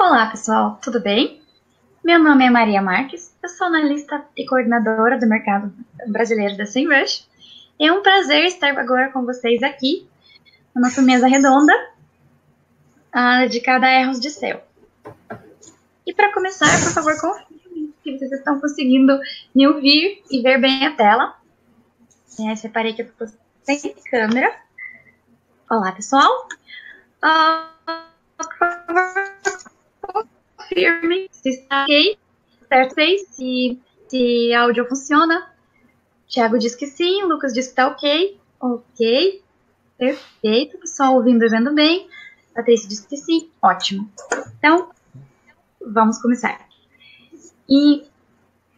Olá, pessoal, tudo bem? Meu nome é Maria Marques, eu sou analista e coordenadora do mercado brasileiro da SEMrush. É um prazer estar agora com vocês aqui na nossa mesa redonda dedicada a erros de SEO. E para começar, por favor, confirme se vocês estão conseguindo me ouvir e ver bem a tela. Separei que eu estou sem câmera. Olá, pessoal. Por favor, confirme se está ok, certo? Se áudio funciona. Thiago diz que sim, Lucas diz que está ok. Ok, perfeito, pessoal ouvindo e vendo bem. Patrícia diz que sim, ótimo. Então, vamos começar. E,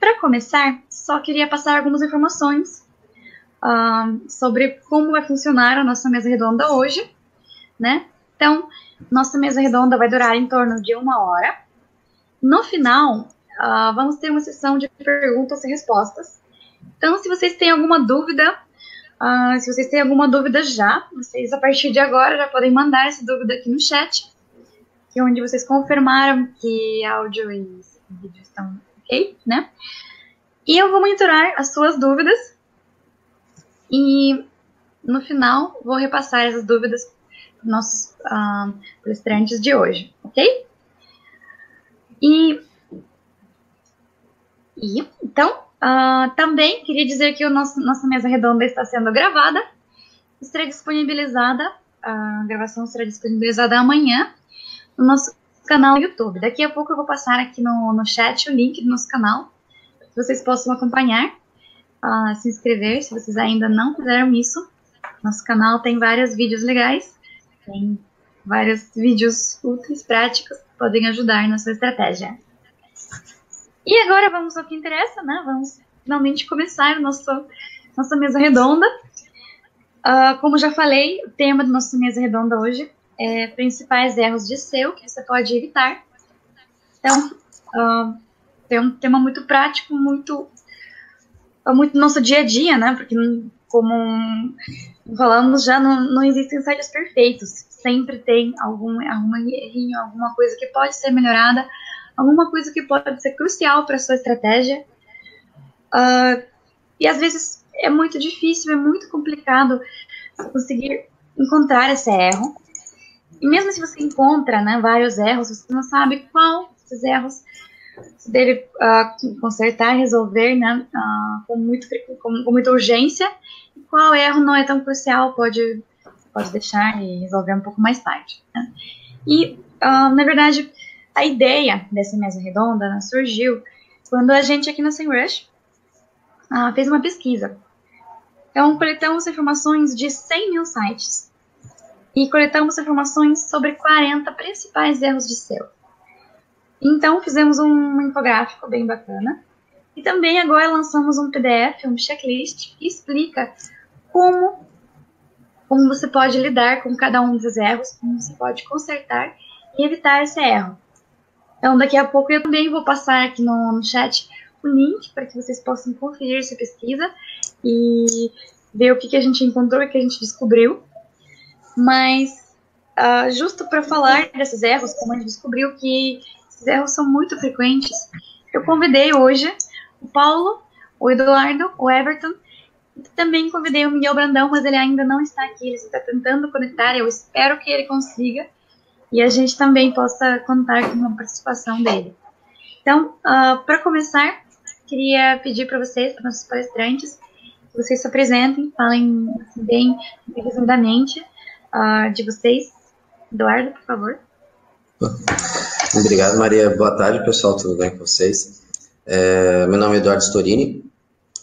para começar, só queria passar algumas informações sobre como vai funcionar a nossa mesa redonda hoje, né? Então, nossa mesa redonda vai durar em torno de 1 hora. No final, vamos ter uma sessão de perguntas e respostas. Então, se vocês têm alguma dúvida, vocês a partir de agora já podem mandar essa dúvida aqui no chat, que é onde vocês confirmaram que áudio e vídeo estão ok, né? E eu vou monitorar as suas dúvidas e no final vou repassar essas dúvidas para os nossos palestrantes de hoje, ok? Então, também queria dizer que nossa mesa redonda está sendo gravada, estará disponibilizada, a gravação será disponibilizada amanhã no nosso canal no YouTube. Daqui a pouco eu vou passar aqui no chat o link do nosso canal, para que vocês possam acompanhar, se inscrever, se vocês ainda não fizeram isso. Nosso canal tem vários vídeos legais, tem vários vídeos úteis, práticos, que podem ajudar na sua estratégia. E agora vamos ao que interessa, né? Vamos finalmente começar nossa mesa redonda. Como já falei, o tema da nossa mesa redonda hoje é principais erros de SEO que você pode evitar. Então, é um tema muito prático, muito nosso dia a dia, né? Porque, como falamos já, não existem sites perfeitos. Sempre tem algum errinho, alguma coisa que pode ser melhorada, alguma coisa que pode ser crucial para a sua estratégia. E às vezes é muito difícil, é muito complicado conseguir encontrar esse erro. E mesmo se você encontra, né, vários erros, você não sabe qual desses erros você deve consertar, resolver, né, com muita urgência, e qual erro não é tão crucial, pode deixar e resolver um pouco mais tarde, né? E, na verdade, a ideia dessa mesa redonda, né, surgiu quando a gente aqui na SEMrush fez uma pesquisa. Então, coletamos informações de 100 mil sites e coletamos informações sobre 40 principais erros de SEO. Então, fizemos um infográfico bem bacana e também agora lançamos um PDF, um checklist, que explica como você pode lidar com cada um desses erros, como você pode consertar e evitar esse erro. Então, daqui a pouco eu também vou passar aqui no chat o link para que vocês possam conferir essa pesquisa e ver o que a gente encontrou e o que a gente descobriu. Mas, justo para falar desses erros, como a gente descobriu que esses erros são muito frequentes, eu convidei hoje o Paulo, o Eduardo, o Everton, e também convidei o Miguel Brandão, mas ele ainda não está aqui, ele está tentando conectar, eu espero que ele consiga, e a gente também possa contar com a participação dele. Então, para começar, queria pedir para vocês, para nossos palestrantes, que vocês se apresentem, falem bem resumidamente de vocês. Eduardo, por favor. Obrigado, Maria. Boa tarde, pessoal. Tudo bem com vocês? Meu nome é Eduardo Storini.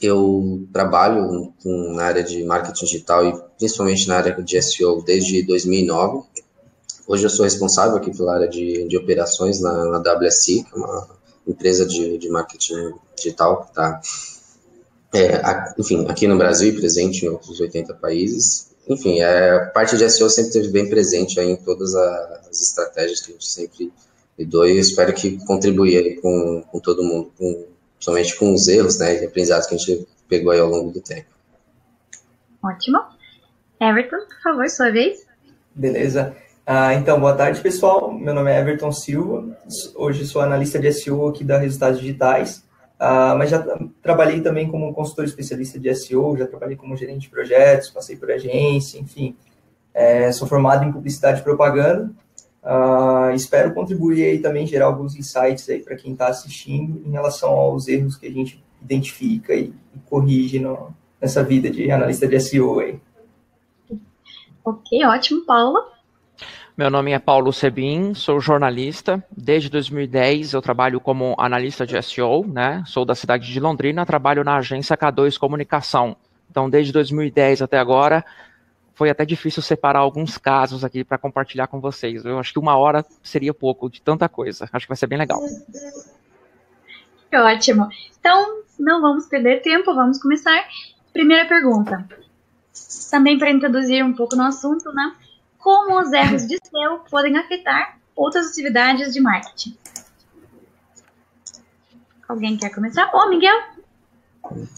Eu trabalho na área de marketing digital e principalmente na área de SEO desde 2009. Hoje eu sou responsável aqui pela área de operações na WSI, que é uma empresa de marketing digital que está, enfim, aqui no Brasil e presente em outros 80 países. Enfim, a parte de SEO sempre esteve bem presente aí em todas as estratégias que a gente sempre lidou e eu espero que contribua aí com todo mundo, somente com os erros, né, e aprendizados que a gente pegou aí ao longo do tempo. Ótimo. Everton, por favor, sua vez. Beleza. Então, boa tarde, pessoal. Meu nome é Everton Silva. Hoje sou analista de SEO aqui da Resultados Digitais. Mas já trabalhei também como consultor especialista de SEO, já trabalhei como gerente de projetos, passei por agência, enfim. Sou formado em publicidade e propaganda. Espero contribuir aí também, gerar alguns insights aí para quem está assistindo em relação aos erros que a gente identifica e corrige nessa vida de analista de SEO aí. Ok, ótimo, Paula. Meu nome é Paulo Sebin, sou jornalista. Desde 2010 eu trabalho como analista de SEO, né? Sou da cidade de Londrina, trabalho na agência K2 Comunicação. Então, desde 2010 até agora, foi até difícil separar alguns casos aqui para compartilhar com vocês. Eu acho que 1 hora seria pouco de tanta coisa. Acho que vai ser bem legal. Que ótimo. Então, não vamos perder tempo, vamos começar. Primeira pergunta. Também para introduzir um pouco no assunto, né? Como os erros de SEO podem afetar outras atividades de marketing? Alguém quer começar? Miguel.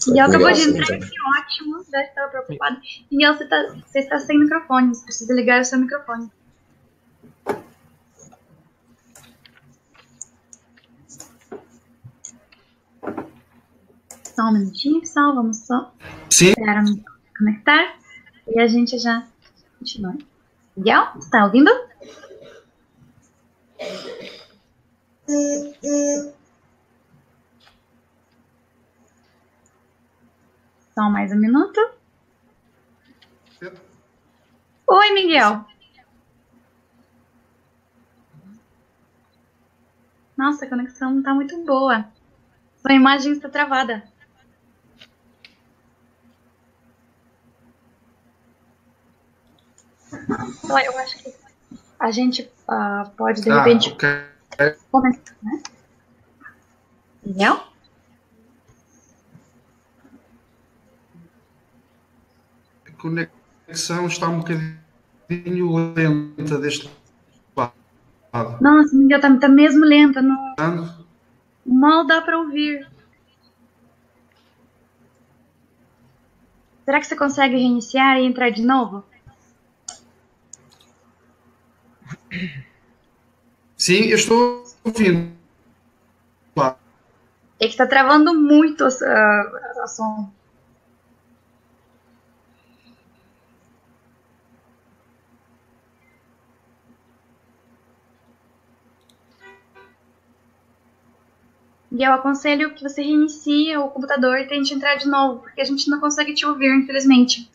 Miguel acabou de entrar, que ótimo, já estava preocupado. Miguel, você está sem microfone, você precisa ligar o seu microfone. Só um minutinho, pessoal, vamos só esperar o microfone conectar e a gente já continua. Miguel, está ouvindo? Só mais um minuto. Oi, Miguel. Nossa, a conexão não está muito boa. Sua imagem está travada. Então, eu acho que a gente pode, de repente, começar, né? Miguel? A conexão está um bocadinho lenta deste lado. Nossa, Miguel, tá mesmo lenta. Mal dá para ouvir. Será que você consegue reiniciar e entrar de novo? Sim, eu estou ouvindo. É que está travando muito a som. E eu aconselho que você reinicie o computador e tente entrar de novo, porque a gente não consegue te ouvir, infelizmente.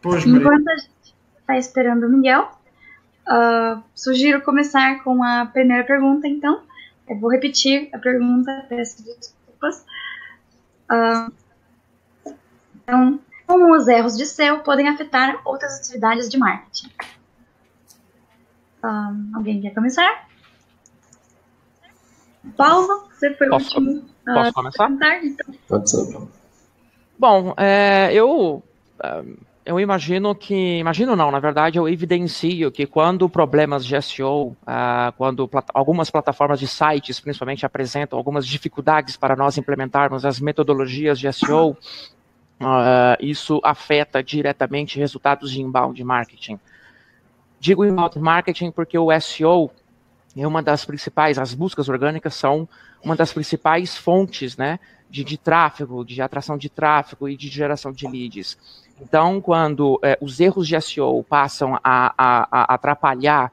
Pois, enquanto a gente está esperando o Miguel, sugiro começar com a primeira pergunta, então. Eu vou repetir a pergunta, peço desculpas. Então, como os erros de SEO podem afetar outras atividades de marketing? Alguém quer começar? Paulo, você foi o último. Posso começar? Então. Pode ser. Bom, eu imagino que... Imagino não, na verdade, eu evidencio que quando problemas de SEO, quando algumas plataformas de sites, principalmente, apresentam algumas dificuldades para nós implementarmos as metodologias de SEO, isso afeta diretamente resultados de inbound marketing. Digo inbound marketing porque o SEO é uma das principais, as buscas orgânicas são uma das principais fontes, né, de tráfego, de atração de tráfego e de geração de leads. Então, quando os erros de SEO passam a atrapalhar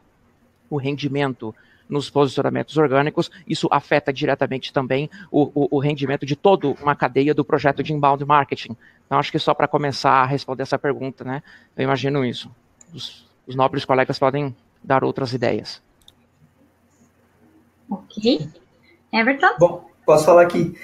o rendimento nos posicionamentos orgânicos, isso afeta diretamente também o rendimento de toda uma cadeia do projeto de inbound marketing. Então, acho que só para começar a responder essa pergunta, né, eu imagino isso. Os nobres colegas podem dar outras ideias. Ok. Everton? Bom, posso falar aqui.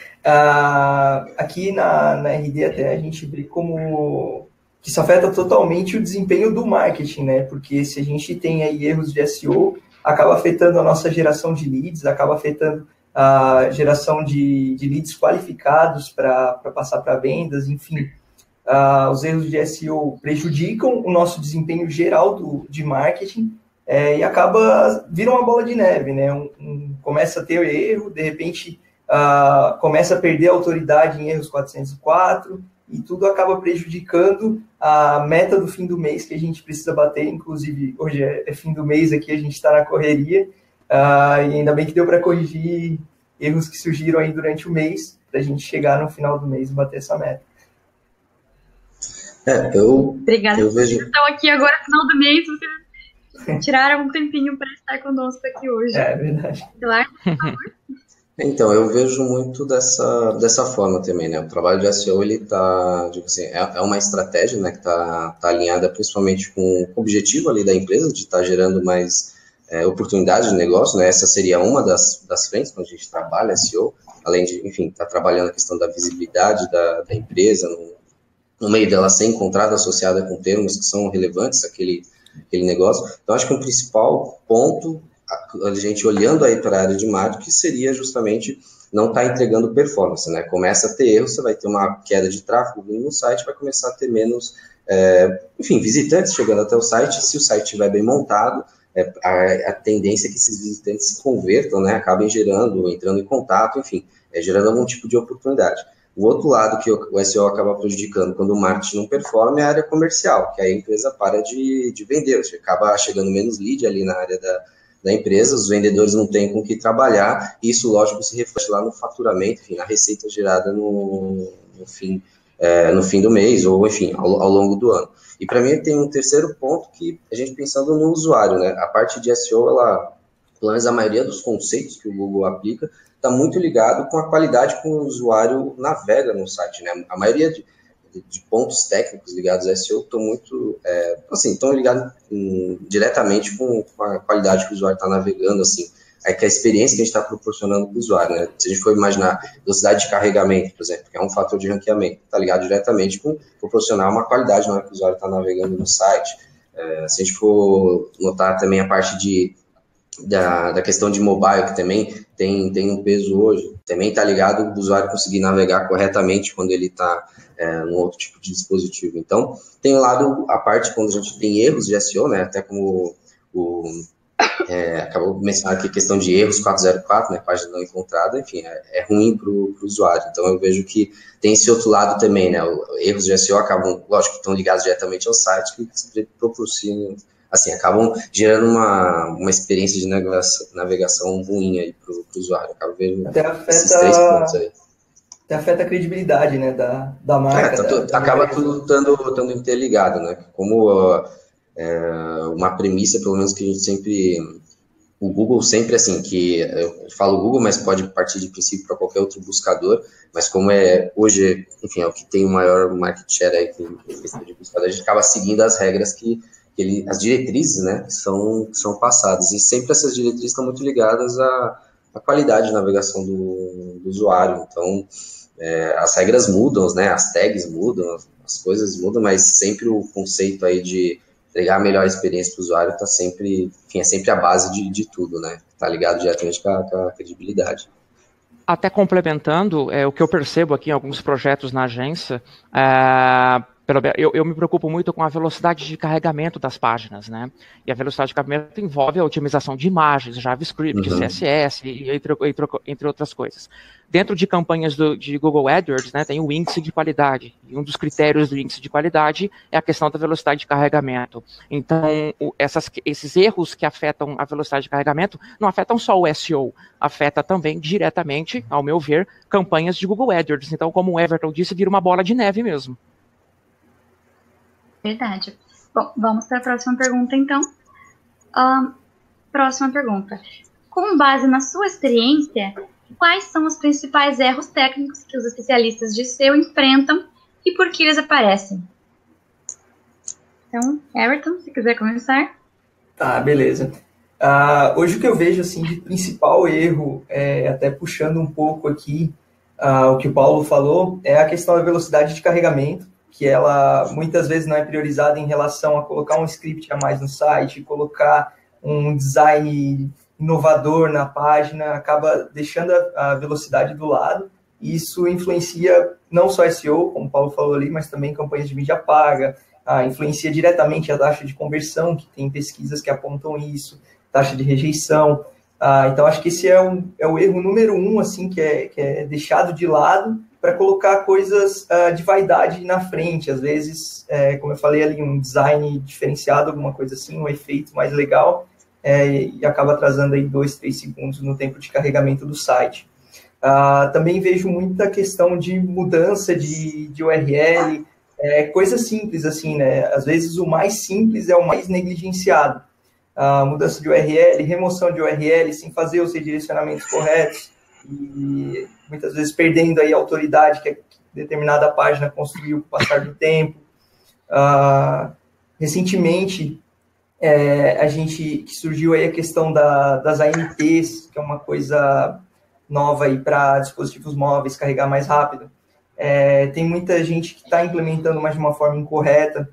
Aqui na RD até a gente vê como que isso afeta totalmente o desempenho do marketing, né? Porque se a gente tem aí erros de SEO, acaba afetando a nossa geração de leads, acaba afetando a geração de leads qualificados para passar para vendas, enfim. Os erros de SEO prejudicam o nosso desempenho geral de marketing, e vira uma bola de neve, né? Começa a ter erro, de repente começa a perder a autoridade em erros 404, e tudo acaba prejudicando a meta do fim do mês que a gente precisa bater. Inclusive, hoje é fim do mês aqui, a gente está na correria, e ainda bem que deu para corrigir erros que surgiram aí durante o mês, para a gente chegar no final do mês e bater essa meta. Obrigada. Eu vejo... Estão aqui agora, final do mês, vocês tiraram um tempinho para estar conosco aqui hoje. É verdade. Claro, por favor. Então, eu vejo muito dessa forma também, né? O trabalho de SEO, ele tá, digo assim, é uma estratégia, né, que tá alinhada principalmente com o objetivo ali da empresa, de estar gerando mais oportunidades de negócio, né? Essa seria uma das frentes quando a gente trabalha SEO, além de, enfim, estar trabalhando a questão da visibilidade da empresa, no meio dela ser encontrada associada com termos que são relevantes àquele negócio. Então, acho que o principal ponto, a gente olhando aí para a área de marketing, seria justamente não estar entregando performance, né? Começa a ter erro, você vai ter uma queda de tráfego no site, vai começar a ter menos, visitantes chegando até o site. Se o site estiver bem montado, a tendência é que esses visitantes se convertam, né? Acabem entrando em contato, enfim, gerando algum tipo de oportunidade. O outro lado que o SEO acaba prejudicando quando o marketing não performa é a área comercial, que aí a empresa para de vender, você acaba chegando menos lead ali na área da empresa, os vendedores não têm com o que trabalhar, e isso, lógico, se reflete lá no faturamento, enfim, na receita gerada no fim do mês, ou, enfim, ao longo do ano. E, para mim, tem um terceiro ponto que a gente pensando no usuário, né? A parte de SEO, pelo menos a maioria dos conceitos que o Google aplica, está muito ligado com a qualidade que o usuário navega no site, né? A maioria de pontos técnicos ligados a SEO estão ligados diretamente com a qualidade que o usuário está navegando, assim, que a experiência que a gente está proporcionando para o usuário, né? Se a gente for imaginar velocidade de carregamento, por exemplo, que é um fator de ranqueamento, está ligado diretamente com proporcionar uma qualidade na hora que o usuário está navegando no site. Se a gente for notar também a parte da questão de mobile, que também tem um peso hoje, também está ligado o usuário conseguir navegar corretamente quando ele está num outro tipo de dispositivo. Então, tem a parte quando a gente tem erros de SEO, né, até como acabou de mencionar aqui a questão de erros 404, né, página não encontrada, enfim, é ruim para o usuário. Então, eu vejo que tem esse outro lado também, né, erros de SEO acabam, lógico, que estão ligados diretamente ao site, que proporcionam, assim, acabam gerando uma experiência de navegação ruim aí para o usuário. Acaba vendo esses 3 pontos aí. Até afeta a credibilidade, né, da marca. Acaba tudo estando interligado, né? Como uma premissa, pelo menos que a gente sempre... O Google sempre, assim, que eu falo Google, mas pode partir de princípio para qualquer outro buscador, mas como hoje, enfim, é o que tem o maior market share aí em questão de buscador, a gente acaba seguindo as regras as diretrizes, né, que são passadas, e sempre essas diretrizes estão muito ligadas à qualidade de navegação do usuário. Então, as regras mudam, né, as tags mudam, as coisas mudam, mas sempre o conceito aí de entregar a melhor experiência para o usuário está sempre, enfim, é sempre a base de tudo, né, está ligado diretamente com a credibilidade. Até complementando, o que eu percebo aqui em alguns projetos na agência, eu me preocupo muito com a velocidade de carregamento das páginas, né? E a velocidade de carregamento envolve a otimização de imagens, JavaScript, CSS, entre outras coisas. Dentro de campanhas de Google AdWords, né, tem o índice de qualidade. E um dos critérios do índice de qualidade é a questão da velocidade de carregamento. Então, esses erros que afetam a velocidade de carregamento não afetam só o SEO, afeta também diretamente, ao meu ver, campanhas de Google AdWords. Então, como o Everton disse, vira uma bola de neve mesmo. Verdade. Bom, vamos para a próxima pergunta, então. Próxima pergunta. Com base na sua experiência, quais são os principais erros técnicos que os especialistas de SEO enfrentam e por que eles aparecem? Então, Everton, se quiser começar. Tá, beleza. Hoje o que eu vejo assim, de principal erro, até puxando um pouco aqui o que o Paulo falou, é a questão da velocidade de carregamento, que ela muitas vezes não é priorizada em relação a colocar um script a mais no site, colocar um design inovador na página, acaba deixando a velocidade do lado, e isso influencia não só SEO, como o Paulo falou ali, mas também campanhas de mídia paga, influencia diretamente a taxa de conversão, que tem pesquisas que apontam isso, taxa de rejeição. Então, acho que esse é o erro número 1, assim, que é deixado de lado para colocar coisas de vaidade na frente, às vezes, como eu falei ali, um design diferenciado, alguma coisa assim, um efeito mais legal, e acaba atrasando aí 2, 3 segundos no tempo de carregamento do site. Também vejo muita questão de mudança de URL, coisas simples assim, né? Às vezes o mais simples é o mais negligenciado. Mudança de URL, remoção de URL sem fazer os redirecionamentos corretos e muitas vezes perdendo aí a autoridade que determinada página construiu com o passar do tempo. Recentemente, que surgiu aí a questão das AMTs, que é uma coisa nova aí para dispositivos móveis carregar mais rápido. Tem muita gente que está implementando, mas de uma forma incorreta.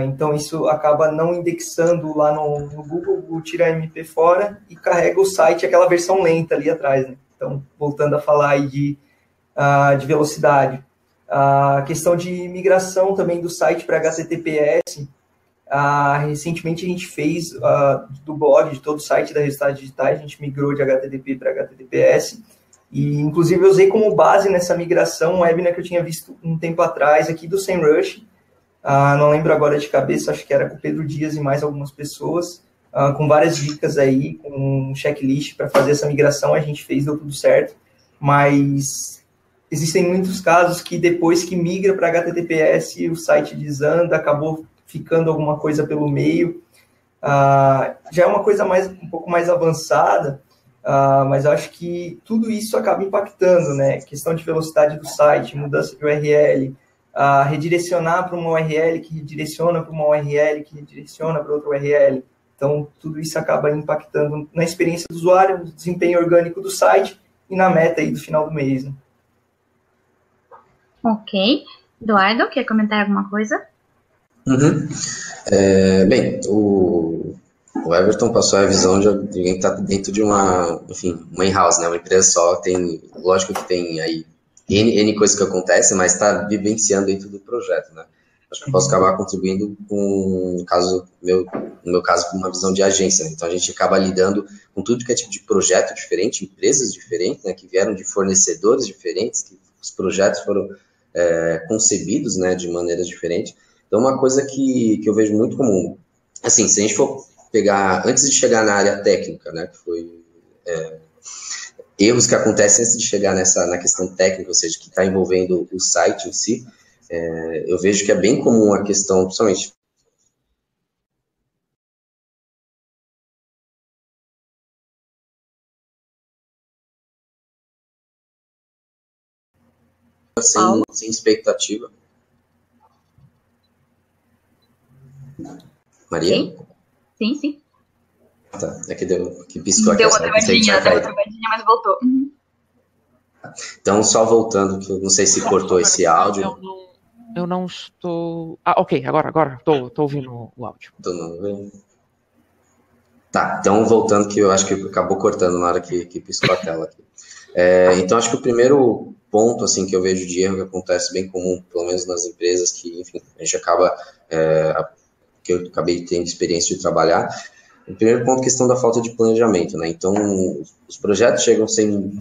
Então, isso acaba não indexando lá no Google, tira a MP fora e carrega o site, aquela versão lenta ali atrás, né? Então, voltando a falar aí de velocidade. A questão de migração também do site para HTTPS. Recentemente a gente fez do blog, de todo o site da Resultados Digitais, a gente migrou de HTTP para HTTPS. E, inclusive, eu usei como base nessa migração um webinar que eu tinha visto um tempo atrás aqui do SEMrush. Não lembro agora de cabeça, acho que era com o Pedro Dias e mais algumas pessoas, com várias dicas aí, com um checklist para fazer essa migração. A gente fez, deu tudo certo, mas existem muitos casos que depois que migra para HTTPS, o site desanda, acabou ficando alguma coisa pelo meio. Já é uma coisa um pouco mais avançada, mas eu acho que tudo isso acaba impactando, né? Questão de velocidade do site, mudança de URL, redirecionar para uma URL que redireciona para uma URL que redireciona para outra URL. Então, tudo isso acaba impactando na experiência do usuário, no desempenho orgânico do site e na meta aí do final do mês. Né? Ok. Eduardo, quer comentar alguma coisa? Uhum. Bem, o Everton passou a visão de alguém que está dentro de uma in-house, né? Uma empresa só, lógico que tem aí N coisas que acontecem, mas está vivenciando dentro do projeto, né? Acho que eu posso acabar contribuindo com, no meu caso, com uma visão de agência, né? Então a gente acaba lidando com tudo que é tipo de projeto diferente, empresas diferentes, né? Que vieram de fornecedores diferentes, que os projetos foram concebidos, né? De maneiras diferentes. Então uma coisa que eu vejo muito comum, assim, se a gente for pegar, antes de chegar na área técnica, né? Que foi erros que acontecem antes de chegar na questão técnica, ou seja, que está envolvendo o site em si, eu vejo que é bem comum a questão, principalmente, sem expectativa. Maria? Sim. Tá, que piscou aqui. Deu uma travadinha, mas voltou. Uhum. Então, só voltando, que eu não sei se cortou esse áudio. Eu não estou... ok, agora, tô ouvindo o áudio. Tá, então voltando, que eu acho que acabou cortando na hora que piscou a tela aqui. Então, acho que o primeiro ponto, assim, que eu vejo de erro que acontece bem comum, pelo menos nas empresas que, enfim, a gente acaba... que eu acabei tendo experiência de trabalhar. O primeiro ponto é a questão da falta de planejamento, né? Então, os projetos chegam sem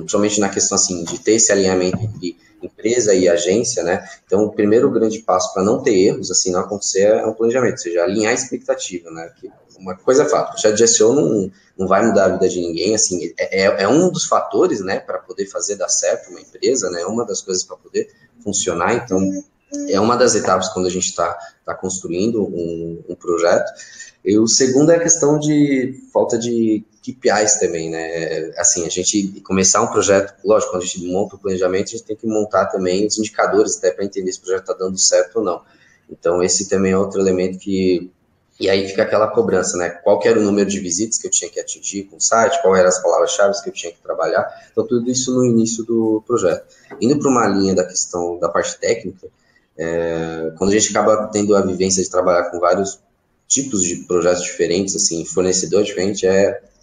somente na questão, assim, de ter esse alinhamento entre empresa e agência, né? Então, o primeiro grande passo para não ter erros, assim, não acontecer, é um planejamento, ou seja, alinhar a expectativa, né? Que uma coisa é fato, o projeto de SEO não vai mudar a vida de ninguém, assim, é um dos fatores, né, para poder fazer dar certo uma empresa, né? É uma das coisas para poder funcionar, então... É uma das etapas quando a gente está construindo um projeto. E o segundo é a questão de falta de KPIs também, né? Assim, a gente começar um projeto, lógico, quando a gente monta o planejamento, a gente tem que montar também os indicadores até para entender se o projeto está dando certo ou não. Então, esse também é outro elemento que... E aí fica aquela cobrança, né? Qual que era o número de visitas que eu tinha que atingir com o site, qual eram as palavras-chave que eu tinha que trabalhar. Então, tudo isso no início do projeto. Indo para uma linha da questão da parte técnica, quando a gente acaba tendo a vivência de trabalhar com vários tipos de projetos diferentes, assim, fornecedor diferente,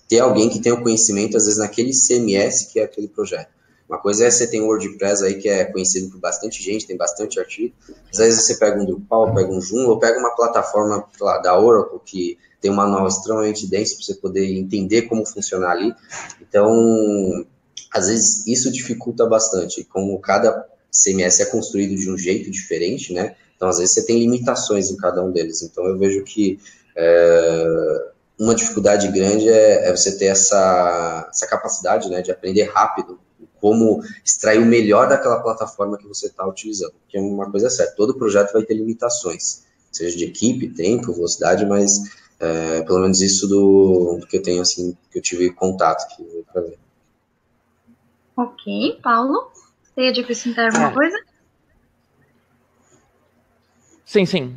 ter alguém que tenha o conhecimento, às vezes, naquele CMS que é aquele projeto. Uma coisa é você tem o WordPress aí, que é conhecido por bastante gente, tem bastante artigo. Às vezes você pega um Drupal, pega um Joomla, ou pega uma plataforma lá, da Oracle, que tem um manual extremamente denso para você poder entender como funcionar ali. Então, às vezes isso dificulta bastante. Como cada CMS é construído de um jeito diferente, né? Então, às vezes, você tem limitações em cada um deles. Então, eu vejo que uma dificuldade grande é você ter essa capacidade, né, de aprender rápido como extrair o melhor daquela plataforma que você está utilizando. Porque uma coisa é certa, todo projeto vai ter limitações, seja de equipe, tempo, velocidade, mas pelo menos isso do que eu tenho, assim, que eu tive contato aqui para ver. Ok, Paulo, você ia acrescentar alguma coisa? Sim, sim.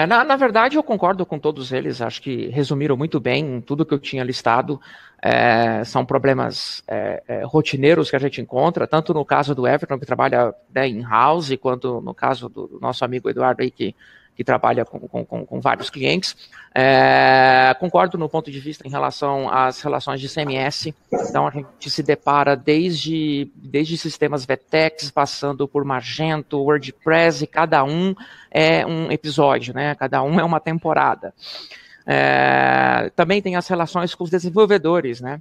Na verdade, eu concordo com todos eles. Acho que resumiram muito bem tudo que eu tinha listado. São problemas rotineiros que a gente encontra, tanto no caso do Everton, que trabalha, né, in-house, quanto no caso do nosso amigo Eduardo aí, que trabalha com vários clientes. Concordo no ponto de vista em relação às relações de CMS. Então, a gente se depara desde sistemas VTEX, passando por Magento, WordPress, e cada um é um episódio, né? Cada um é uma temporada. Também tem as relações com os desenvolvedores, né?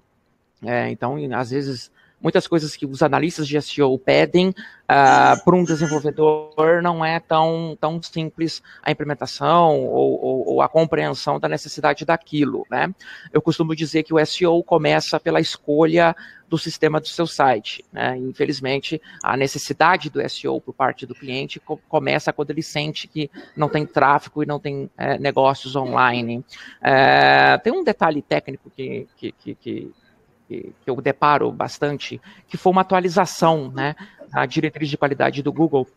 Então, às vezes, muitas coisas que os analistas de SEO pedem para um desenvolvedor não é tão simples a implementação ou a compreensão da necessidade daquilo, né? Eu costumo dizer que o SEO começa pela escolha do sistema do seu site, né? Infelizmente, a necessidade do SEO por parte do cliente começa quando ele sente que não tem tráfego e não tem negócios online. Tem um detalhe técnico que eu deparo bastante, que foi uma atualização, né, da diretriz de qualidade do Google.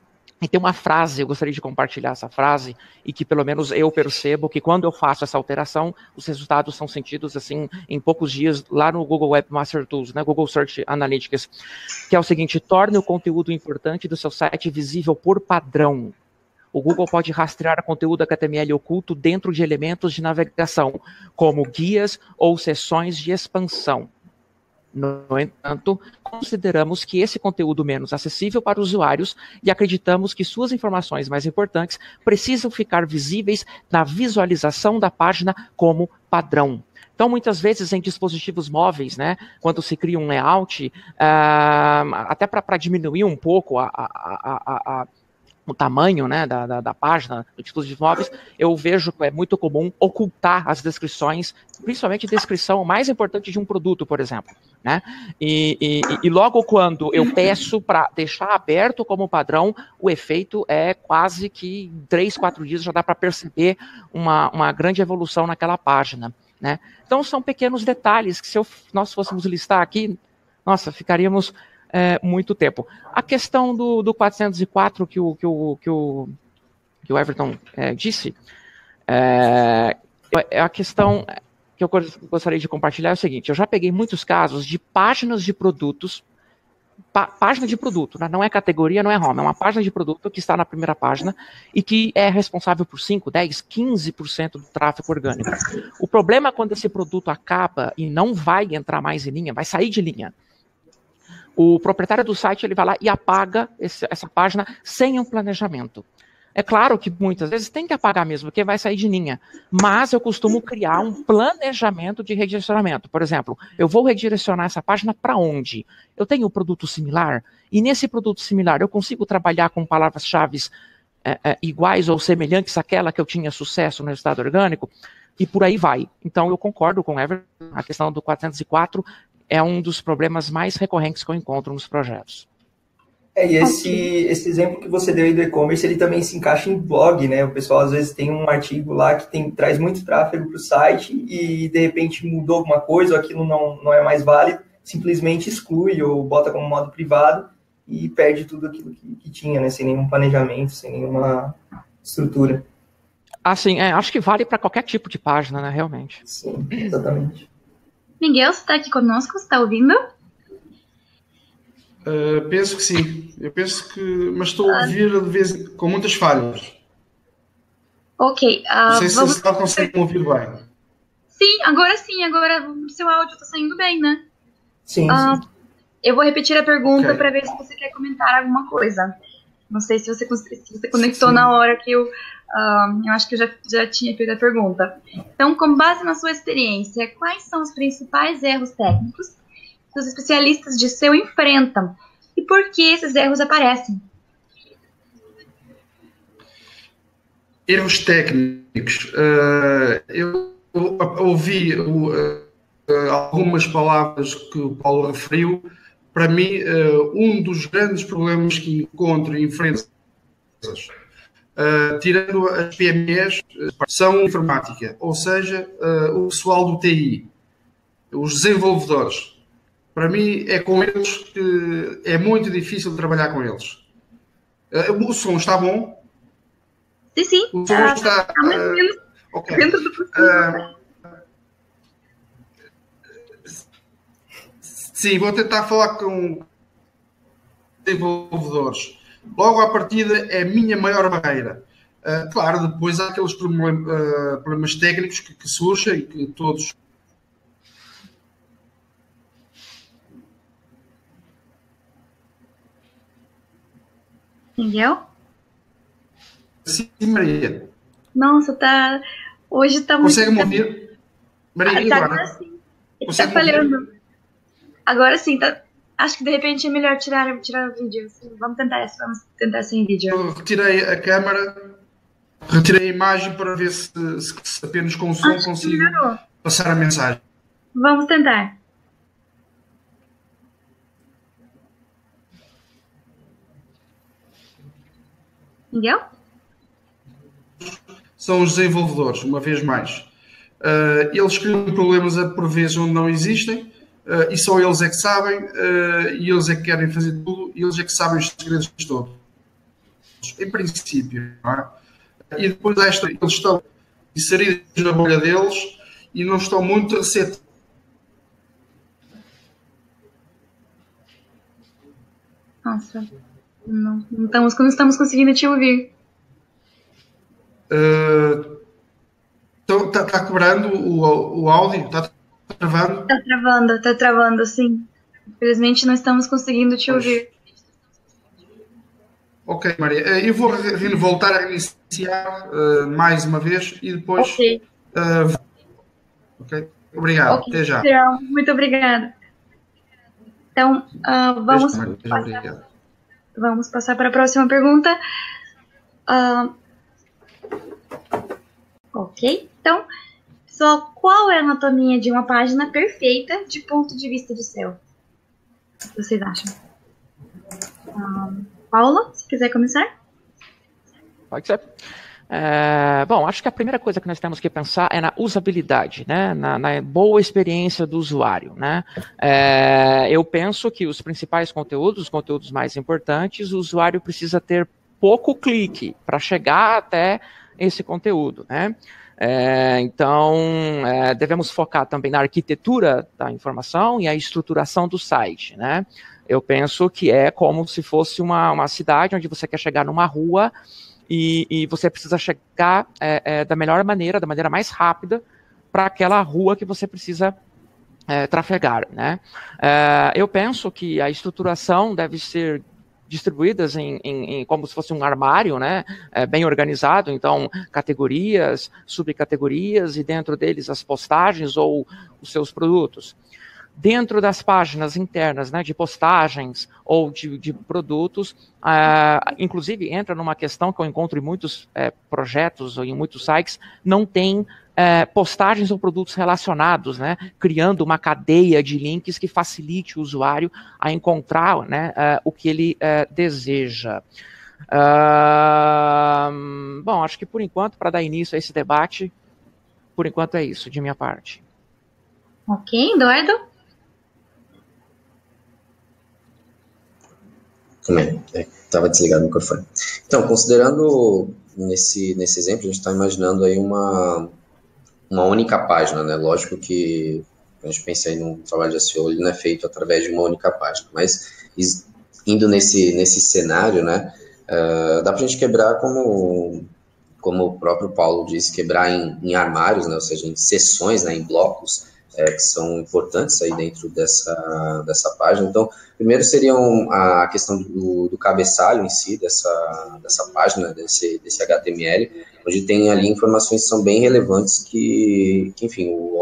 E tem uma frase, eu gostaria de compartilhar essa frase, e que pelo menos eu percebo que quando eu faço essa alteração, os resultados são sentidos assim em poucos dias lá no Google Webmaster Tools, né, Google Search Analytics, que é o seguinte: torne o conteúdo importante do seu site visível por padrão. O Google pode rastrear conteúdo HTML oculto dentro de elementos de navegação, como guias ou seções de expansão. No entanto, consideramos que esse conteúdo menos acessível para usuários e acreditamos que suas informações mais importantes precisam ficar visíveis na visualização da página como padrão. Então, muitas vezes, em dispositivos móveis, né, quando se cria um layout, até para diminuir um pouco o tamanho, né, da página dos dispositivos móveis, eu vejo que é muito comum ocultar as descrições, principalmente descrição mais importante de um produto, por exemplo, né? E logo quando eu peço para deixar aberto como padrão, o efeito é quase que 3, 4 dias já dá para perceber uma grande evolução naquela página, né? Então são pequenos detalhes que, se nós fôssemos listar aqui, nossa, ficaríamos muito tempo. A questão do 404 que o Everton disse, a questão que eu gostaria de compartilhar é o seguinte: eu já peguei muitos casos de páginas de produtos, página de produto, né? Não é categoria, não é home, é uma página de produto que está na primeira página e que é responsável por 5, 10, 15% do tráfego orgânico. O problema é quando esse produto acaba e não vai entrar mais em linha, vai sair de linha. O proprietário do site, ele vai lá e apaga essa página sem um planejamento. É claro que muitas vezes tem que apagar mesmo, porque vai sair de linha. Mas eu costumo criar um planejamento de redirecionamento. Por exemplo, eu vou redirecionar essa página para onde? Eu tenho um produto similar, e nesse produto similar eu consigo trabalhar com palavras-chave iguais ou semelhantes àquela que eu tinha sucesso no resultado orgânico, e por aí vai. Então eu concordo com o Everton, a questão do 404 é um dos problemas mais recorrentes que eu encontro nos projetos. E esse exemplo que você deu aí do e-commerce, ele também se encaixa em blog, né? O pessoal às vezes tem um artigo lá que traz muito tráfego para o site e de repente mudou alguma coisa, ou aquilo não é mais válido, simplesmente exclui ou bota como modo privado e perde tudo aquilo que tinha, né? Sem nenhum planejamento, sem nenhuma estrutura. Assim, acho que vale para qualquer tipo de página, né? Realmente. Sim, exatamente. Miguel, você está aqui conosco? Você está ouvindo? Penso que sim. Eu penso que... Mas estou a ouvir com muitas falhas. Ok. Não sei se você consegue ouvir bem. Sim. Agora o seu áudio está saindo bem, né? Sim. Eu vou repetir a pergunta para ver se você quer comentar alguma coisa. Não sei se você conectou na hora que eu acho que eu já tinha feito a pergunta. Então, com base na sua experiência, quais são os principais erros técnicos os especialistas de SEO enfrentam e por que esses erros aparecem? Erros técnicos. Eu ouvi algumas palavras que o Paulo referiu. Para mim, um dos grandes problemas que encontro em empresas, tirando as PMEs, são informática, ou seja, o pessoal do TI, os desenvolvedores. Para mim, é com eles que é muito difícil trabalhar com eles. O som está bom? Sim, sim. O som está... mais ou menos ok. dentro do possível. Sim, vou tentar falar com desenvolvedores. Logo à partida é a minha maior barreira. Claro, depois há aqueles problemas técnicos que surgem e que todos... Entendeu? Sim, Maria. Nossa, hoje tá muito... Consegue-me ouvir? Maria, tá, agora sim. Tá falhando. Agora sim, tá... Acho que de repente é melhor tirar o vídeo. Vamos tentar sem vídeo. Eu retirei a câmera, retirei a imagem para ver se apenas com o som consigo passar a mensagem. Vamos tentar. Entendeu? São os desenvolvedores, uma vez mais. Eles criam problemas por vezes onde não existem, e só eles é que sabem, e eles é que querem fazer tudo, e eles é que sabem os segredos todos. Em princípio, não é? E depois eles estão inseridos na bolha deles e não estão muito receptivos. Nossa, não estamos conseguindo te ouvir. Está quebrando o áudio? Está travando? Está travando, sim. Infelizmente não estamos conseguindo te ouvir. Ok, Maria. Eu vou voltar a reiniciar mais uma vez e depois... Ok. Ok. Obrigado. Okay. Até já. Muito obrigada. Então, vamos passar para a próxima pergunta. Ok. Então, pessoal, qual é a anatomia de uma página perfeita de ponto de vista de SEO? O que vocês acham? Paula, se quiser começar. Pode ser. Bom, acho que a primeira coisa que nós temos que pensar é na usabilidade, né? na boa experiência do usuário, né? Eu penso que os principais conteúdos, os conteúdos mais importantes, o usuário precisa ter pouco clique para chegar até esse conteúdo, né? Então, devemos focar também na arquitetura da informação e a estruturação do site, né? Eu penso que é como se fosse uma cidade onde você quer chegar numa rua e você precisa chegar da melhor maneira, da maneira mais rápida para aquela rua que você precisa trafegar, né? Eu penso que a estruturação deve ser distribuídas em como se fosse um armário, né, bem organizado, então categorias, subcategorias e dentro deles as postagens ou os seus produtos. Dentro das páginas internas, né, de postagens ou de produtos, inclusive entra numa questão que eu encontro em muitos projetos ou em muitos sites, não tem postagens ou produtos relacionados, né, criando uma cadeia de links que facilite o usuário a encontrar, né, o que ele deseja. Bom, acho que por enquanto, para dar início a esse debate, por enquanto é isso, de minha parte. Ok, Eduardo? Também, estava desligado o microfone. Então, considerando nesse exemplo, a gente está imaginando aí uma única página, né? Lógico que a gente pensa aí num trabalho de SEO, ele não é feito através de uma única página, mas indo nesse cenário, né? Dá para a gente quebrar como o próprio Paulo disse, quebrar em armários, né? Ou seja, em seções, né? Em blocos, que são importantes aí dentro dessa página. Então, primeiro seria a questão do cabeçalho em si, dessa página, desse HTML, onde tem ali informações que são bem relevantes que enfim, o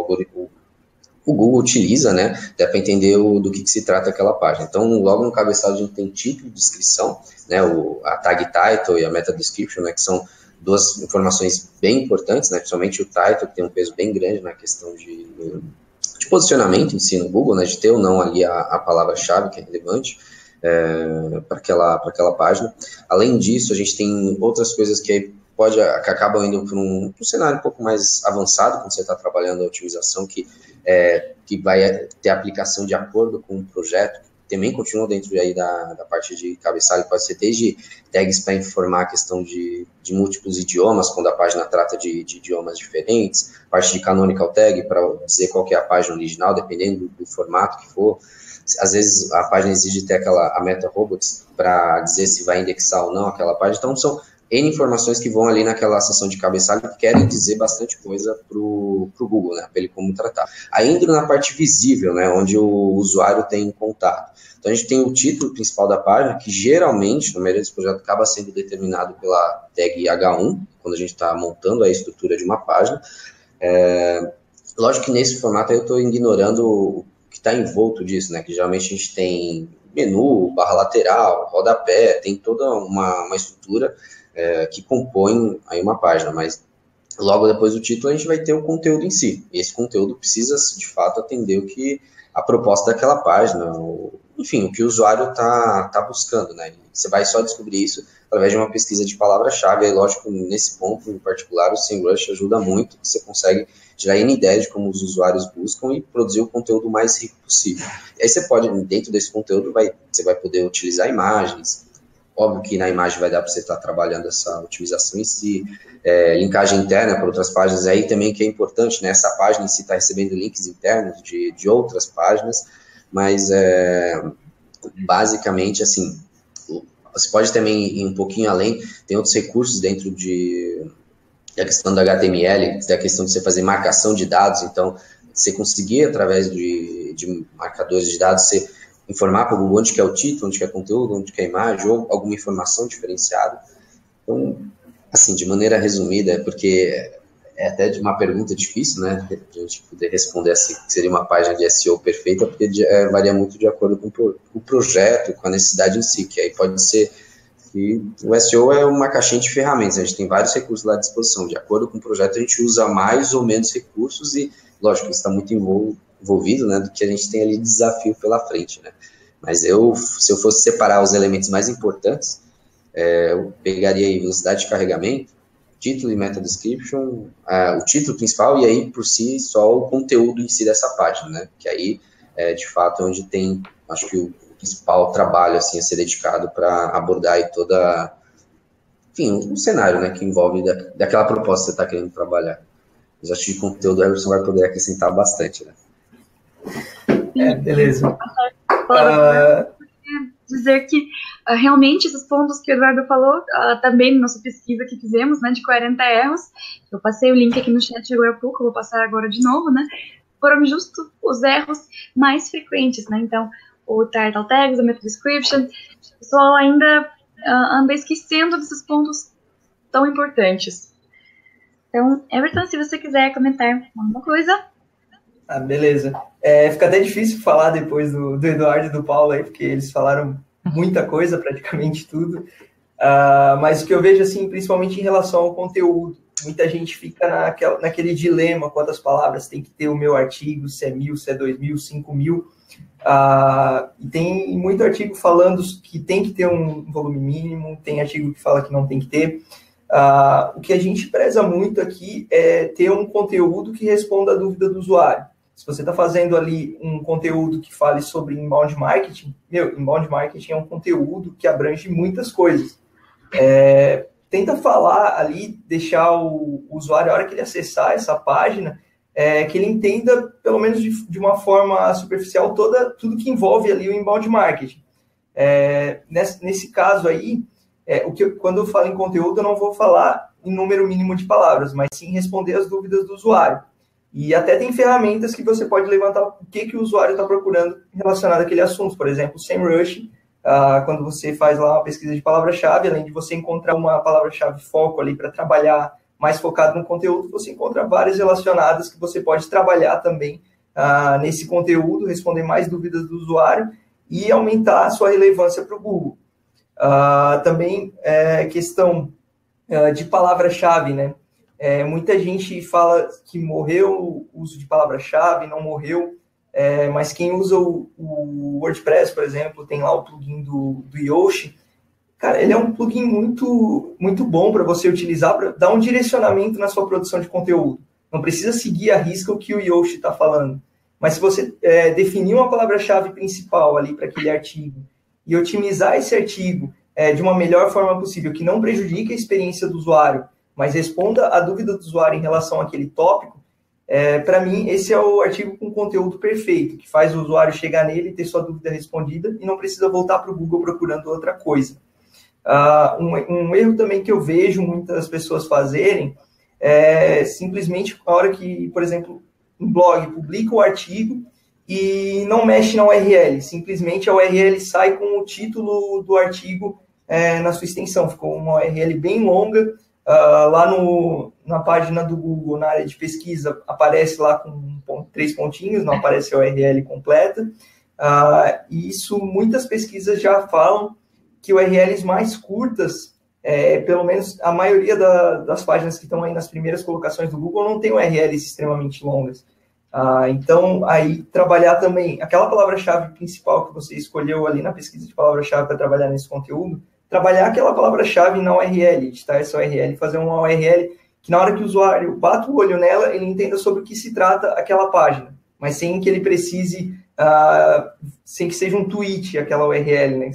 o Google utiliza, né, até para entender do que se trata aquela página. Então, logo no cabeçalho a gente tem título, descrição, né, a tag title e a meta description, né, que são duas informações bem importantes, né, principalmente o title, que tem um peso bem grande na questão de posicionamento em si no Google, né, de ter ou não ali a palavra-chave que é relevante para aquela página. Além disso, a gente tem outras coisas que acabam indo para um cenário um pouco mais avançado quando você está trabalhando a otimização, que vai ter aplicação de acordo com o projeto, que também continua dentro aí da parte de cabeçalho, pode ser desde tags para informar a questão de múltiplos idiomas, quando a página trata de idiomas diferentes, parte de canonical tag para dizer qual que é a página original, dependendo do formato que for. Às vezes a página exige ter a meta robots para dizer se vai indexar ou não aquela página, então são N informações que vão ali naquela seção de cabeçalho que querem dizer bastante coisa para o Google, né, para ele como tratar. Aí entra na parte visível, né, onde o usuário tem contato. Então a gente tem o título principal da página, que geralmente, na maioria dos projetos, acaba sendo determinado pela tag H1, quando a gente está montando a estrutura de uma página. Lógico que nesse formato aí eu estou ignorando o que está envolto disso, né, que geralmente a gente tem menu, barra lateral, rodapé, tem toda uma estrutura que compõem aí uma página, mas logo depois do título a gente vai ter o conteúdo em si, e esse conteúdo precisa, de fato, atender o que a proposta daquela página, enfim, o que o usuário está buscando, né? E você vai só descobrir isso através de uma pesquisa de palavra-chave, aí lógico, nesse ponto em particular, o SEMrush ajuda muito, você consegue tirar N ideias de como os usuários buscam e produzir o conteúdo mais rico possível. E aí você pode, dentro desse conteúdo, você vai poder utilizar imagens. Óbvio que na imagem vai dar para você estar trabalhando essa otimização em si, linkagem interna para outras páginas, aí também que é importante, né? Essa página em si está recebendo links internos de outras páginas, mas basicamente, assim, você pode também ir um pouquinho além, tem outros recursos dentro da questão do HTML, da questão de você fazer marcação de dados, então, você conseguir, através de marcadores de dados, você informar para o Google onde que é o título, onde que é o conteúdo, onde que é a imagem, ou alguma informação diferenciada. Então, assim, de maneira resumida, porque é até de uma pergunta difícil, né, a gente poder responder assim, que seria uma página de SEO perfeita, porque varia muito de acordo com o projeto, com a necessidade em si, que aí pode ser que o SEO é uma caixinha de ferramentas, a gente tem vários recursos lá à disposição, de acordo com o projeto a gente usa mais ou menos recursos e, lógico, isso está muito envolvido, né, do que a gente tem ali de desafio pela frente, né, mas se eu fosse separar os elementos mais importantes, eu pegaria aí velocidade de carregamento, título e meta description, o título principal e aí por si só o conteúdo em si dessa página, né, que aí de fato é onde tem, acho que o principal trabalho assim a ser dedicado para abordar aí enfim, um cenário, né, que envolve daquela proposta que você está querendo trabalhar. Mas acho que de conteúdo o Everson vai poder acrescentar bastante, né. Beleza. Dizer que realmente esses pontos que o Eduardo falou, também na nossa pesquisa que fizemos, né, de 40 erros, eu passei o link aqui no chat agora há pouco, eu vou passar agora de novo, né, foram justo os erros mais frequentes, né, então o title tags, a meta description, o pessoal ainda anda esquecendo desses pontos tão importantes. Então, Everton, se você quiser comentar alguma coisa. Beleza. Fica até difícil falar depois do Eduardo e do Paulo aí, porque eles falaram muita coisa, praticamente tudo. Mas o que eu vejo, assim, principalmente em relação ao conteúdo, muita gente fica naquele dilema, quantas palavras tem que ter o meu artigo, se é 1.000, se é 2.000, 5.000. E tem muito artigo falando que tem que ter um volume mínimo, tem artigo que fala que não tem que ter. O que a gente preza muito aqui é ter um conteúdo que responda à dúvida do usuário. Se você está fazendo ali um conteúdo que fale sobre inbound marketing, inbound marketing é um conteúdo que abrange muitas coisas. Tenta falar ali, deixar o usuário, a hora que ele acessar essa página, que ele entenda, pelo menos de uma forma superficial, tudo que envolve ali o inbound marketing. Nesse caso aí, quando eu falo em conteúdo, eu não vou falar em número mínimo de palavras, mas sim responder as dúvidas do usuário. E até tem ferramentas que você pode levantar o que o usuário está procurando relacionado àquele assunto. Por exemplo, o SEMrush, quando você faz lá uma pesquisa de palavra-chave, além de você encontrar uma palavra-chave foco ali para trabalhar mais focado no conteúdo, você encontra várias relacionadas que você pode trabalhar também nesse conteúdo, responder mais dúvidas do usuário e aumentar a sua relevância para o Google. Também questão de palavra-chave, né? Muita gente fala que morreu o uso de palavra-chave, não morreu, mas quem usa o WordPress, por exemplo, tem lá o plugin do Yoast. Cara, ele é um plugin muito, muito bom para você utilizar, para dar um direcionamento na sua produção de conteúdo. Não precisa seguir à risca o que o Yoast está falando. Mas se você definir uma palavra-chave principal ali para aquele artigo e otimizar esse artigo de uma melhor forma possível, que não prejudique a experiência do usuário, mas responda a dúvida do usuário em relação àquele tópico, para mim, esse é o artigo com conteúdo perfeito, que faz o usuário chegar nele e ter sua dúvida respondida e não precisa voltar para o Google procurando outra coisa. Um erro também que eu vejo muitas pessoas fazerem simplesmente a hora que, por exemplo, um blog publica o artigo e não mexe na URL, simplesmente a URL sai com o título do artigo na sua extensão, ficou uma URL bem longa, lá na página do Google, na área de pesquisa, aparece lá com 3 pontinhos, não aparece a URL completa, e isso muitas pesquisas já falam que URLs mais curtas, pelo menos a maioria das páginas que estão aí nas primeiras colocações do Google não tem URLs extremamente longas. Então, aí trabalhar também aquela palavra-chave principal que você escolheu ali na pesquisa de palavra-chave para trabalhar nesse conteúdo, trabalhar aquela palavra-chave na URL, editar essa URL, fazer uma URL que na hora que o usuário bata o olho nela, ele entenda sobre o que se trata aquela página, mas sem que ele precise, sem que seja um tweet aquela URL, né,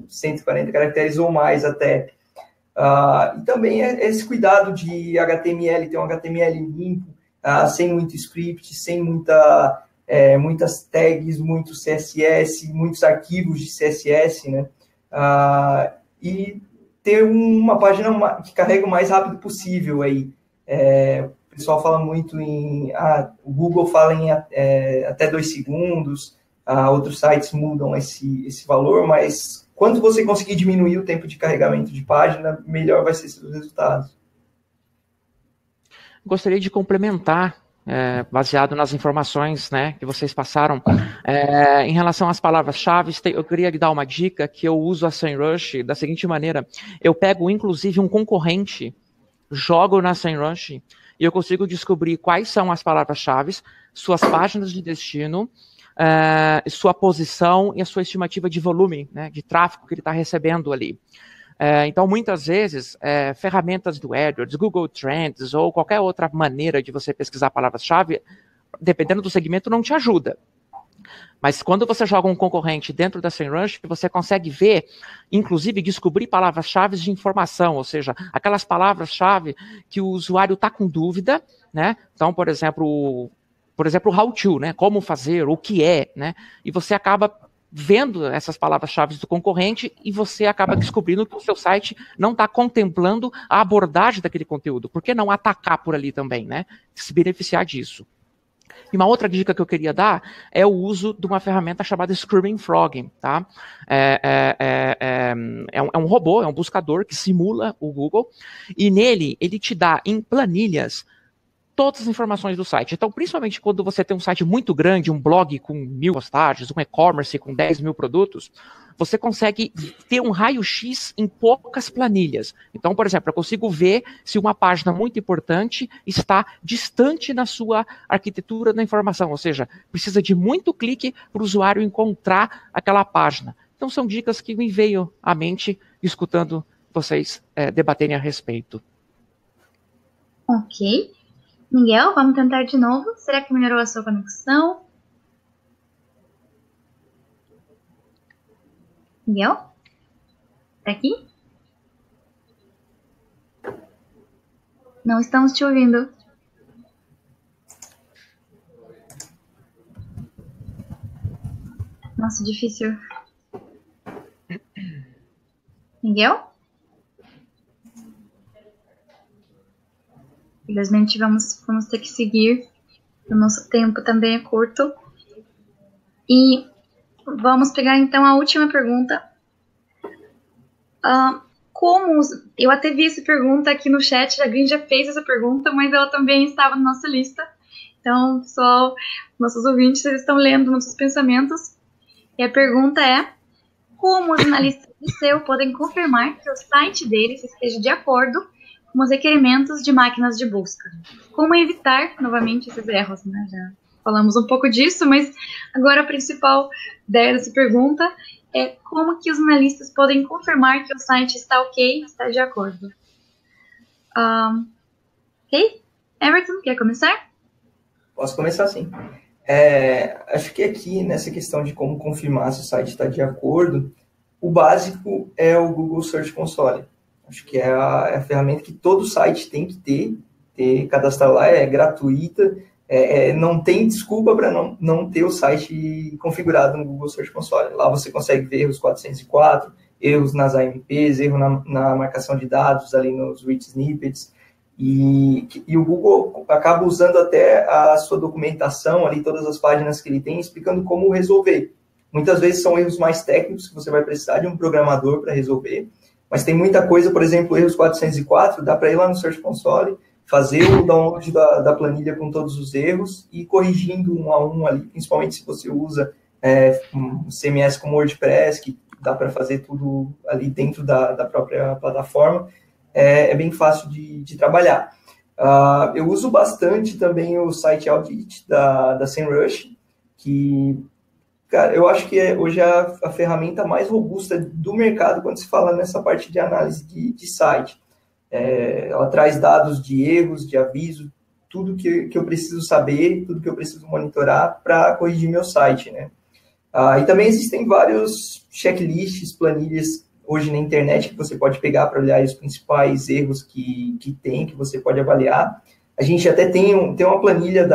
140 caracteres ou mais até. E também esse cuidado de HTML, ter um HTML limpo, sem muito script, sem muitas tags, muito CSS, muitos arquivos de CSS, né? E ter uma página que carrega o mais rápido possível aí. O pessoal fala muito o Google fala em até 2 segundos, outros sites mudam esse valor, mas quanto você conseguir diminuir o tempo de carregamento de página, melhor vai ser seus resultados. Gostaria de complementar, baseado nas informações, né, que vocês passaram, em relação às palavras-chave. Eu queria dar uma dica que eu uso a SEMrush da seguinte maneira: eu pego inclusive um concorrente, jogo na SEMrush e eu consigo descobrir quais são as palavras-chave, suas páginas de destino, sua posição e a sua estimativa de volume, né, de tráfego que ele está recebendo ali. Então, muitas vezes, ferramentas do AdWords, Google Trends ou qualquer outra maneira de você pesquisar palavras-chave, dependendo do segmento, não te ajuda. Mas quando você joga um concorrente dentro da SEMrush, você consegue ver, inclusive, descobrir palavras-chave de informação, ou seja, aquelas palavras-chave que o usuário está com dúvida, né? Então, por exemplo, o how to, né? Como fazer, o que é, né? E você acaba vendo essas palavras-chave do concorrente e você acaba descobrindo que o seu site não está contemplando a abordagem daquele conteúdo. Por que não atacar por ali também, né? Se beneficiar disso. E uma outra dica que eu queria dar é o uso de uma ferramenta chamada Screaming Frog, tá? É um robô, é um buscador que simula o Google e nele ele te dá em planilhas todas as informações do site. Então, principalmente quando você tem um site muito grande, um blog com 1000 postagens, um e-commerce com 10 mil produtos, você consegue ter um raio-x em poucas planilhas. Então, por exemplo, eu consigo ver se uma página muito importante está distante na sua arquitetura da informação, ou seja, precisa de muito clique para o usuário encontrar aquela página. Então, são dicas que me veio à mente escutando vocês debaterem a respeito. Ok. Miguel, vamos tentar de novo. Será que melhorou a sua conexão? Miguel? Tá aqui? Não estamos te ouvindo. Nossa, difícil. Miguel? Infelizmente vamos ter que seguir. O nosso tempo também é curto. E vamos pegar então a última pergunta. Eu até vi essa pergunta aqui no chat, a Green já fez essa pergunta, mas ela também estava na nossa lista. Então, pessoal, nossos ouvintes, eles estão lendo nossos pensamentos. E a pergunta é: como os analistas de SEO podem confirmar que o site deles esteja de acordo com os requerimentos de máquinas de busca? Como evitar, novamente, esses erros, né? Já falamos um pouco disso, mas agora a principal ideia dessa pergunta é como que os analistas podem confirmar que o site está ok, está de acordo. Ok? Everton, quer começar? Posso começar sim. Acho que aqui, nessa questão de como confirmar se o site está de acordo, o básico é o Google Search Console. Acho que é a ferramenta que todo site tem que ter cadastrar lá, é gratuita, não tem desculpa para não ter o site configurado no Google Search Console. Lá você consegue ver erros 404, erros nas AMPs, erro na marcação de dados, ali nos rich snippets, e o Google acaba usando até a sua documentação, ali todas as páginas que ele tem, explicando como resolver. Muitas vezes são erros mais técnicos que você vai precisar de um programador para resolver, mas tem muita coisa, por exemplo, erros 404, dá para ir lá no Search Console, fazer o download da planilha com todos os erros e ir corrigindo um a um ali, principalmente se você usa um CMS como WordPress, que dá para fazer tudo ali dentro da própria plataforma, é bem fácil de trabalhar. Eu uso bastante também o Site Audit da SEMrush, que, cara, eu acho que hoje é a ferramenta mais robusta do mercado quando se fala nessa parte de análise de site. Ela traz dados de erros, de aviso, tudo que eu preciso saber, tudo que eu preciso monitorar para corrigir meu site, né? E também existem vários checklists, planilhas hoje na internet que você pode pegar para olhar os principais erros que você pode avaliar. A gente até tem uma planilha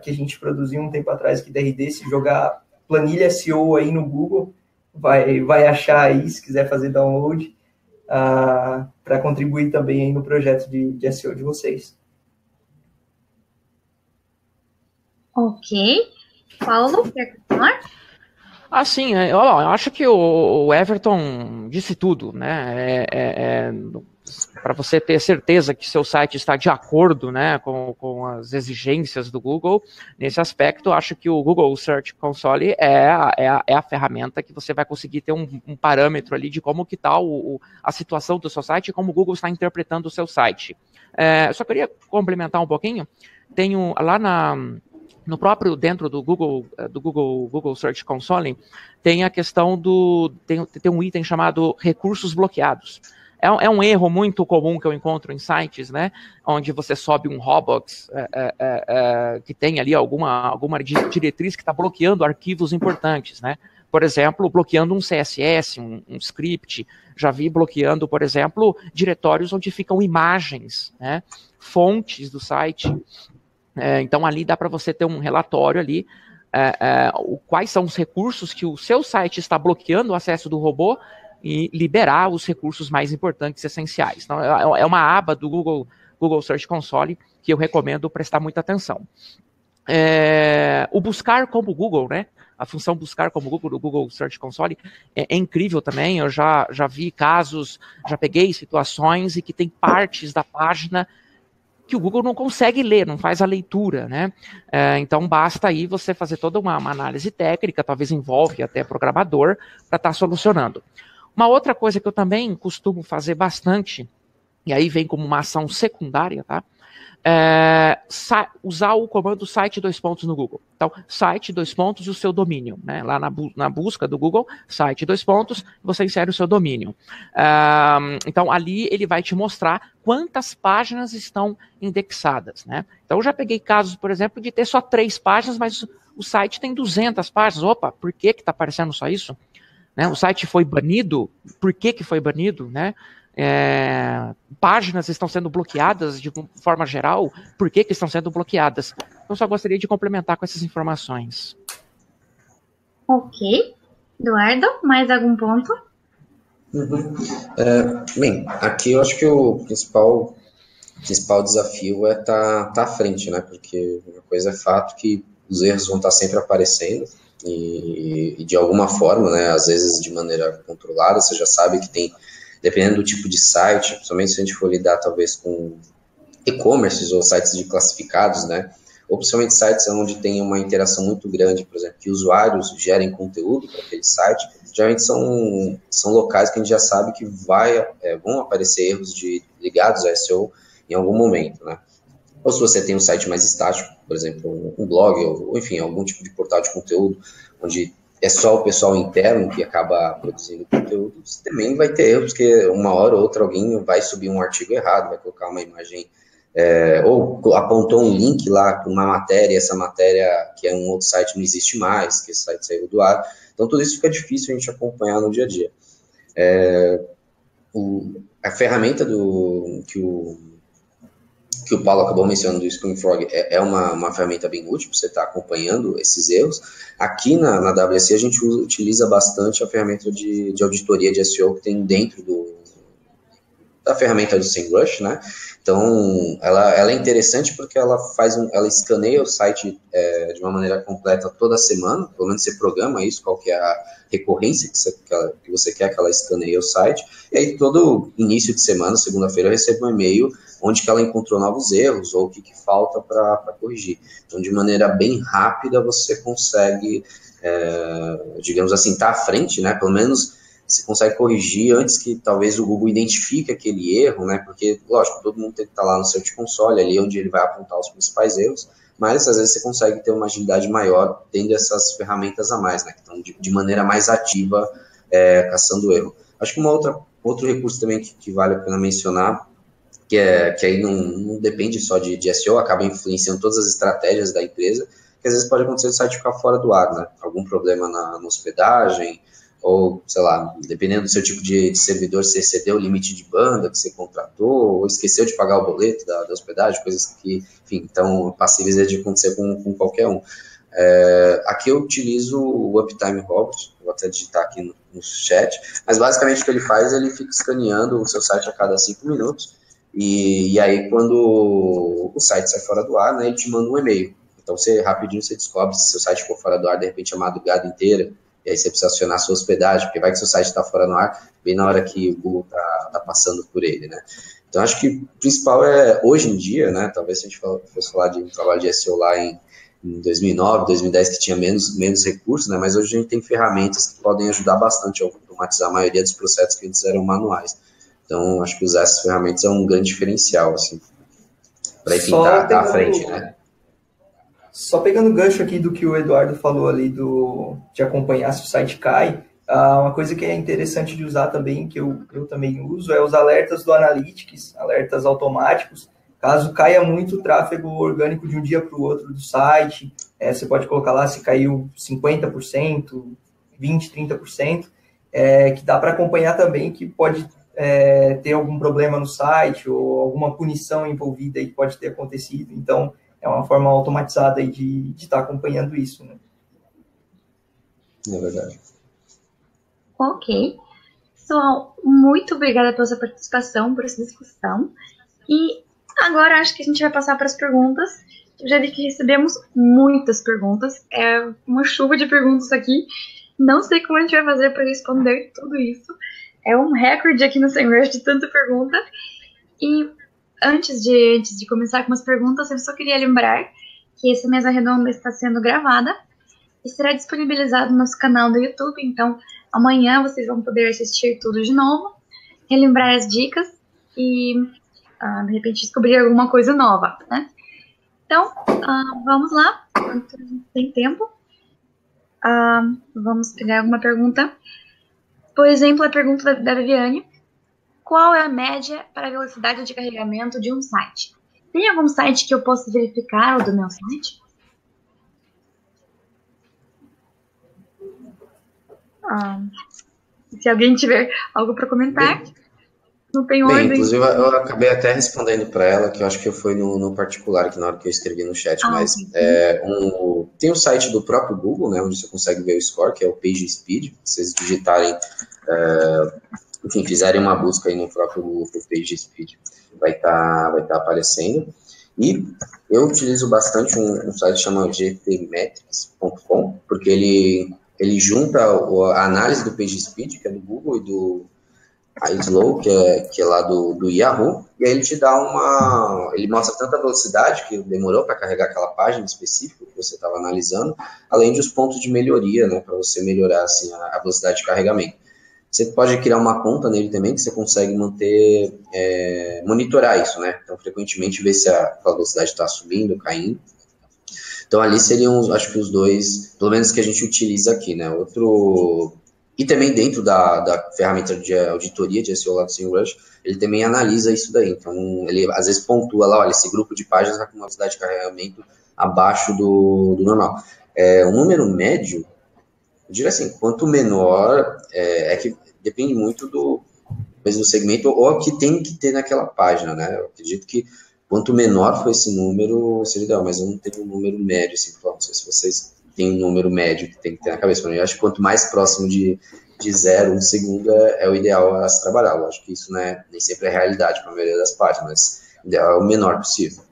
que a gente produziu um tempo atrás aqui da RD, se jogar planilha SEO aí no Google, vai achar aí, se quiser fazer download, para contribuir também aí no projeto de SEO de vocês. Ok. Paulo, quer continuar? Sim, eu acho que o Everton disse tudo, né? Para você ter certeza que seu site está de acordo, né, com as exigências do Google, nesse aspecto, acho que o Google Search Console é a ferramenta que você vai conseguir ter um parâmetro ali de como que está a situação do seu site e como o Google está interpretando o seu site. Só queria complementar um pouquinho, tenho lá no próprio, dentro do Google Search Console, tem a questão tem um item chamado recursos bloqueados. É um erro muito comum que eu encontro em sites, né, onde você sobe um robots que tem ali alguma diretriz que está bloqueando arquivos importantes, né? Por exemplo, bloqueando um CSS, um script. Já vi bloqueando, por exemplo, diretórios onde ficam imagens, né, fontes do site. Então, ali dá para você ter um relatório ali, quais são os recursos que o seu site está bloqueando o acesso do robô e liberar os recursos mais importantes e essenciais. Então, é uma aba do Google Search Console que eu recomendo prestar muita atenção. O buscar como Google, né? A função buscar como Google do Google Search Console é incrível também. Eu já vi casos, já peguei situações e que tem partes da página que o Google não consegue ler, não faz a leitura, né? Então basta aí você fazer toda uma análise técnica, talvez envolve até programador, para estar solucionando. Uma outra coisa que eu também costumo fazer bastante, e aí vem como uma ação secundária, tá? Usar o comando site : no Google. Então, site : e o seu domínio, né? Lá na busca do Google, site : você insere o seu domínio. Então, ali ele vai te mostrar quantas páginas estão indexadas, né? Então, eu já peguei casos, por exemplo, de ter só 3 páginas, mas o site tem 200 páginas. Opa, por que está aparecendo só isso? Né? O site foi banido? Por que foi banido, né? Páginas estão sendo bloqueadas de forma geral, por que estão sendo bloqueadas? Eu só gostaria de complementar com essas informações. Ok. Eduardo, mais algum ponto? Bem, aqui eu acho que o principal desafio é tá à frente, né? Porque uma coisa é fato que os erros vão estar sempre aparecendo e de alguma forma, né? Às vezes de maneira controlada, você já sabe que tem, dependendo do tipo de site, principalmente se a gente for lidar talvez com e-commerces ou sites de classificados, né, ou principalmente sites onde tem uma interação muito grande, por exemplo, que usuários gerem conteúdo para aquele site, geralmente são locais que a gente já sabe que vão aparecer erros ligados a SEO em algum momento, né? Ou se você tem um site mais estático, por exemplo, um blog, ou enfim, algum tipo de portal de conteúdo, onde é só o pessoal interno que acaba produzindo conteúdo, você também vai ter erros, porque uma hora ou outra alguém vai subir um artigo errado, vai colocar uma imagem, ou apontou um link lá para uma matéria, essa matéria que é um outro site não existe mais, que esse site saiu do ar. Então, tudo isso fica difícil a gente acompanhar no dia a dia. A ferramenta que o Paulo acabou mencionando do Screamfrog é uma ferramenta bem útil para você estar acompanhando esses erros. Aqui na WC a gente utiliza bastante a ferramenta de auditoria de SEO que tem dentro da ferramenta do SEMrush, né? Então, ela é interessante porque ela escaneia o site de uma maneira completa toda semana, pelo menos você programa isso, qual que é a recorrência que você quer que ela escaneie o site, e aí todo início de semana, segunda-feira, eu recebo um e-mail onde que ela encontrou novos erros ou o que falta para corrigir. Então, de maneira bem rápida, você consegue, digamos assim, estar à frente, né? Pelo menos você consegue corrigir antes que talvez o Google identifique aquele erro, né? Porque, lógico, todo mundo tem que estar lá no Search Console, ali onde ele vai apontar os principais erros, mas às vezes você consegue ter uma agilidade maior tendo essas ferramentas a mais, né? Que estão de maneira mais ativa caçando erro. Acho que outro recurso também que vale a pena mencionar, que aí não depende só de SEO, acaba influenciando todas as estratégias da empresa, que às vezes pode acontecer o site ficar fora do ar, né? Algum problema na hospedagem, ou, sei lá, dependendo do seu tipo de servidor, você excedeu o limite de banda que você contratou, ou esqueceu de pagar o boleto da hospedagem, coisas que, enfim, estão passíveis de acontecer com qualquer um. Aqui eu utilizo o Uptime Robot, vou até digitar aqui no chat, mas basicamente o que ele faz, ele fica escaneando o seu site a cada 5 minutos, e aí quando o site sai fora do ar, né, ele te manda um e-mail. Então rapidinho você descobre se seu site for fora do ar, de repente a madrugada inteira, e aí você precisa acionar a sua hospedagem, porque vai que seu site está fora do ar, bem na hora que o Google está passando por ele, né? Então, acho que o principal hoje em dia, né, talvez se a gente fosse falar de um trabalho de SEO lá em 2009, 2010, que tinha menos recursos, né, mas hoje a gente tem ferramentas que podem ajudar bastante a automatizar a maioria dos processos que antes eram manuais. Então, acho que usar essas ferramentas é um grande diferencial, assim, para estar à frente, né? Só pegando o gancho aqui do que o Eduardo falou ali de acompanhar se o site cai, uma coisa que é interessante de usar também, que eu também uso, é os alertas do Analytics, alertas automáticos. Caso caia muito o tráfego orgânico de um dia para o outro do site, você pode colocar lá se caiu 50%, 20%, 30%, que dá para acompanhar também que pode ter algum problema no site ou alguma punição envolvida aí que pode ter acontecido. Então, é uma forma automatizada aí de estar acompanhando isso, né? É verdade. Ok. Pessoal, muito obrigada pela sua participação, por essa discussão. E agora acho que a gente vai passar para as perguntas. Eu já vi que recebemos muitas perguntas. É uma chuva de perguntas aqui. Não sei como a gente vai fazer para responder tudo isso. É um recorde aqui no SEMrush de tanta pergunta. E antes de começar com as perguntas, eu só queria lembrar que essa mesa redonda está sendo gravada e será disponibilizado no nosso canal do YouTube. Então, amanhã vocês vão poder assistir tudo de novo, relembrar as dicas e, de repente, descobrir alguma coisa nova, né? Então, vamos lá, enquanto a gente tem tempo. Vamos pegar alguma pergunta. Por exemplo, a pergunta da Viviane. Qual é a média para a velocidade de carregamento de um site? Tem algum site que eu possa verificar o do meu site? Se alguém tiver algo para comentar, não tem ordem. Inclusive, eu acabei até respondendo para ela, que eu acho que foi no particular, que na hora que eu escrevi no chat, mas tem um site do próprio Google, né, onde você consegue ver o score, que é o PageSpeed. Se vocês digitarem, enfim, fizerem uma busca aí no próprio Google por PageSpeed, vai tá aparecendo. E eu utilizo bastante um site chamado gtmetrics.com, porque ele junta a análise do PageSpeed, que é do Google, a Slow, que é lá do Yahoo, e aí ele te dá ele mostra tanta velocidade que demorou para carregar aquela página específica que você estava analisando, além de os pontos de melhoria, né, para você melhorar assim, a velocidade de carregamento. Você pode criar uma conta nele também, que você consegue monitorar isso, né, então frequentemente ver se a velocidade está subindo, caindo. Então ali seriam, acho que os dois, pelo menos que a gente utiliza aqui, né, E também dentro da ferramenta de auditoria de SEO lá do SEMrush, ele também analisa isso daí. Então, ele às vezes pontua lá, olha, esse grupo de páginas está com uma velocidade de carregamento abaixo do normal. Um número médio, eu diria assim, quanto menor, que depende muito do segmento ou o que tem que ter naquela página, né? Eu acredito que quanto menor for esse número, seria ideal, mas eu não tenho um número médio, assim, não sei se vocês tem um número médio que tem que ter na cabeça. Para mim, eu acho que quanto mais próximo de 0, 1 segundo é o ideal a se trabalhar. Eu acho que isso nem sempre é realidade para a maioria das páginas, mas o ideal é o menor possível.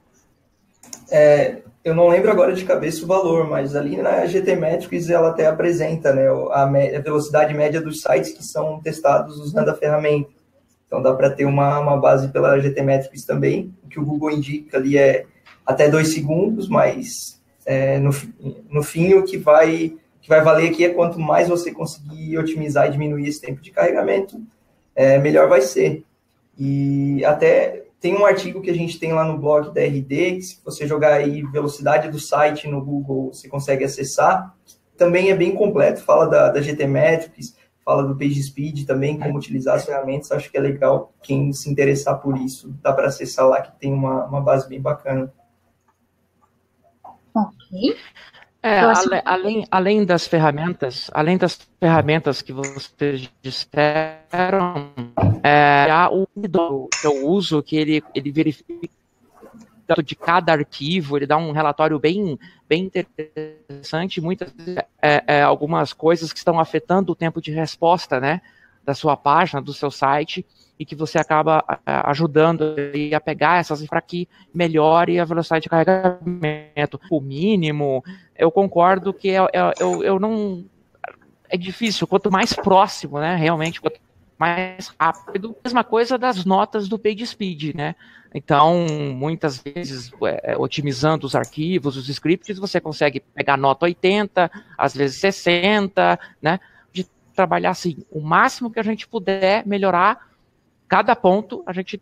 Eu não lembro agora de cabeça o valor, mas ali na GTmetrix ela até apresenta, né, a velocidade média dos sites que são testados usando a ferramenta. Então dá para ter uma base pela GTmetrix também. O que o Google indica ali é até 2 segundos, mas no fim, o que vai valer aqui é quanto mais você conseguir otimizar e diminuir esse tempo de carregamento, melhor vai ser. E até tem um artigo que a gente tem lá no blog da RD, que se você jogar aí velocidade do site no Google, você consegue acessar. Também é bem completo, fala da GTmetrix, fala do PageSpeed também, como utilizar as ferramentas. Acho que é legal quem se interessar por isso, dá para acessar lá, que tem uma base bem bacana. Ok. Além das ferramentas que vocês disseram, há o que eu uso, que ele verifica de cada arquivo, ele dá um relatório bem interessante, muitas vezes algumas coisas que estão afetando o tempo de resposta, né, da sua página, do seu site, e que você acaba ajudando a pegar essas para que melhore a velocidade de carregamento. O mínimo, eu concordo que eu não... É difícil, quanto mais próximo, né, realmente, quanto mais rápido. Mesma coisa das notas do PageSpeed, né? Então, muitas vezes, otimizando os arquivos, os scripts, você consegue pegar nota 80, às vezes 60, né? De trabalhar assim, o máximo que a gente puder melhorar. Cada ponto a gente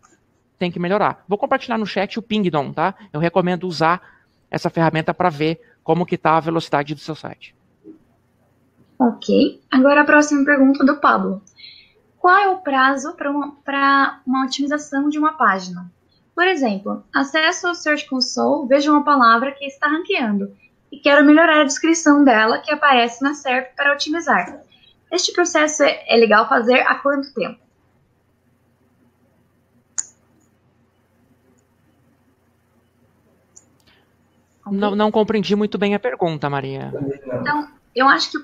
tem que melhorar. Vou compartilhar no chat o Pingdom, tá? Eu recomendo usar essa ferramenta para ver como que está a velocidade do seu site. Ok. Agora a próxima pergunta do Pablo. Qual é o prazo para uma otimização de uma página? Por exemplo, acesso ao Search Console, vejo uma palavra que está ranqueando e quero melhorar a descrição dela que aparece na SERP para otimizar. Este processo é legal fazer há quanto tempo? Não compreendi muito bem a pergunta, Maria. Então, eu acho que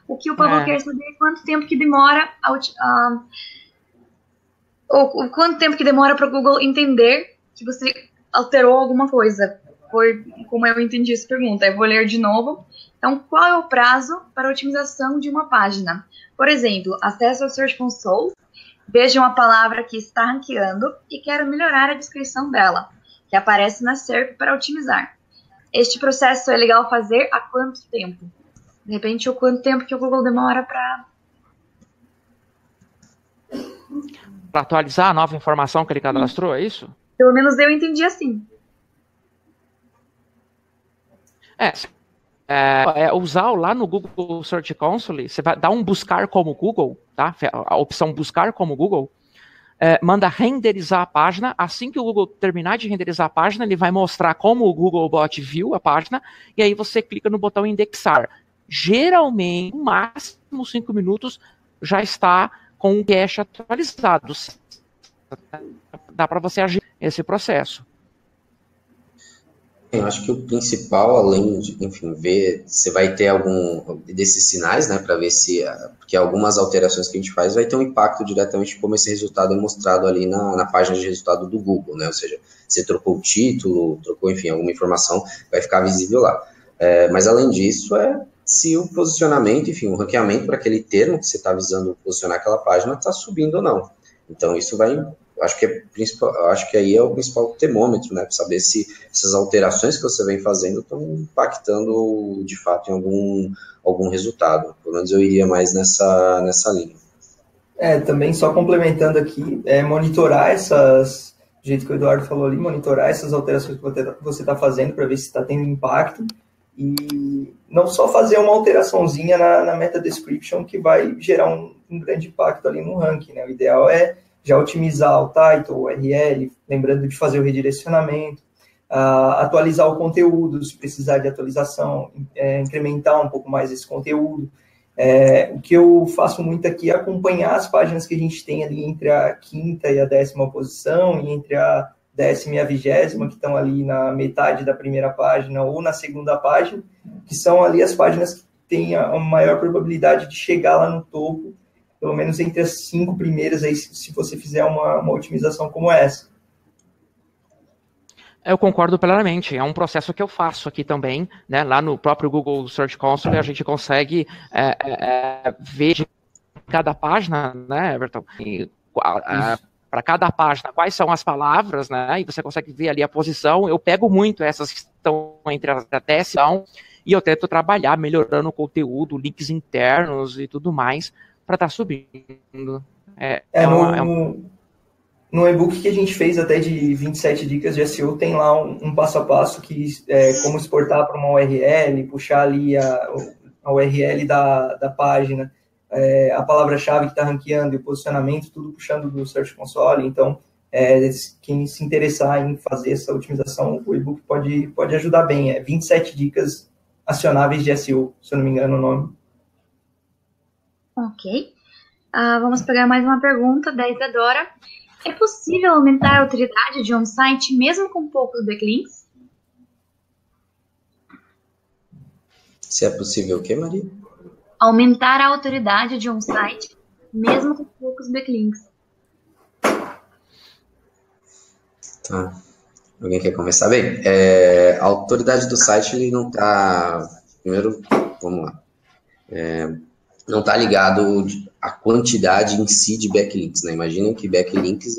o que o Pablo quer saber é quanto tempo que demora quanto tempo que demora para o Google entender que você alterou alguma coisa. Foi como eu entendi essa pergunta. Eu vou ler de novo. Então, qual é o prazo para a otimização de uma página? Por exemplo, acesso ao Search Console, vejo uma palavra que está ranqueando e quero melhorar a descrição dela, que aparece na SERP para otimizar. Este processo é legal fazer há quanto tempo? De repente, o quanto tempo que o Google demora para atualizar a nova informação que ele cadastrou, é isso? Pelo menos eu entendi assim. Usar lá no Google Search Console, você vai dar um buscar como Google, tá? A opção buscar como Google, manda renderizar a página. Assim que o Google terminar de renderizar a página, ele vai mostrar como o Googlebot viu a página, e aí você clica no botão indexar. Geralmente, no máximo 5 minutos, já está com o cache atualizado. Dá para você agir nesse processo. Eu acho que o principal, além de, enfim, ver, você vai ter algum desses sinais, né, para ver se, porque algumas alterações que a gente faz vai ter um impacto diretamente como esse resultado é mostrado ali na página de resultado do Google, né, ou seja, você trocou o título, trocou, enfim, alguma informação, vai ficar visível lá. Mas além disso, se o posicionamento, enfim, o ranqueamento para aquele termo que você está visando posicionar aquela página está subindo ou não. Então, isso vai, acho que aí é o principal termômetro, né, para saber se essas alterações que você vem fazendo estão impactando, de fato, em algum resultado. Pelo menos eu iria mais nessa linha. Também só complementando aqui, monitorar essas, do jeito que o Eduardo falou ali, monitorar essas alterações que você está fazendo para ver se está tendo impacto, e não só fazer uma alteraçãozinha na meta description que vai gerar um grande impacto ali no ranking, né? O ideal é já otimizar o title, o URL, lembrando de fazer o redirecionamento, atualizar o conteúdo, se precisar de atualização, incrementar um pouco mais esse conteúdo. O que eu faço muito aqui é acompanhar as páginas que a gente tem ali entre a 5ª e a 10ª posição, e entre a 10ª e a 20ª, que estão ali na metade da primeira página ou na segunda página, que são ali as páginas que têm a maior probabilidade de chegar lá no topo, pelo menos entre as 5 primeiras, aí, se você fizer uma otimização como essa. Eu concordo plenamente, é um processo que eu faço aqui também, né? Lá no próprio Google Search Console a gente consegue ver de cada página, né, Everton? Para cada página, quais são as palavras, né? E você consegue ver ali a posição. Eu pego muito essas que estão entre as 10 e eu tento trabalhar melhorando o conteúdo, links internos e tudo mais para estar subindo. No e-book que a gente fez até de 27 dicas de SEO, tem lá um passo a passo que como exportar para uma URL, puxar ali a URL da página, a palavra-chave que está ranqueando e o posicionamento, tudo puxando do Search Console. Então, quem se interessar em fazer essa otimização, o e-book pode ajudar bem. 27 dicas acionáveis de SEO, se eu não me engano o nome. Ok. Vamos pegar mais uma pergunta da Isadora. É possível aumentar a autoridade de um site mesmo com poucos backlinks? Se é possível o quê, Maria? Aumentar a autoridade de um site mesmo com poucos backlinks. Tá. Alguém quer começar? Bem, a autoridade do site, ele não está... Primeiro, vamos lá. Não está ligado à quantidade em si de backlinks, né? Imaginem que backlinks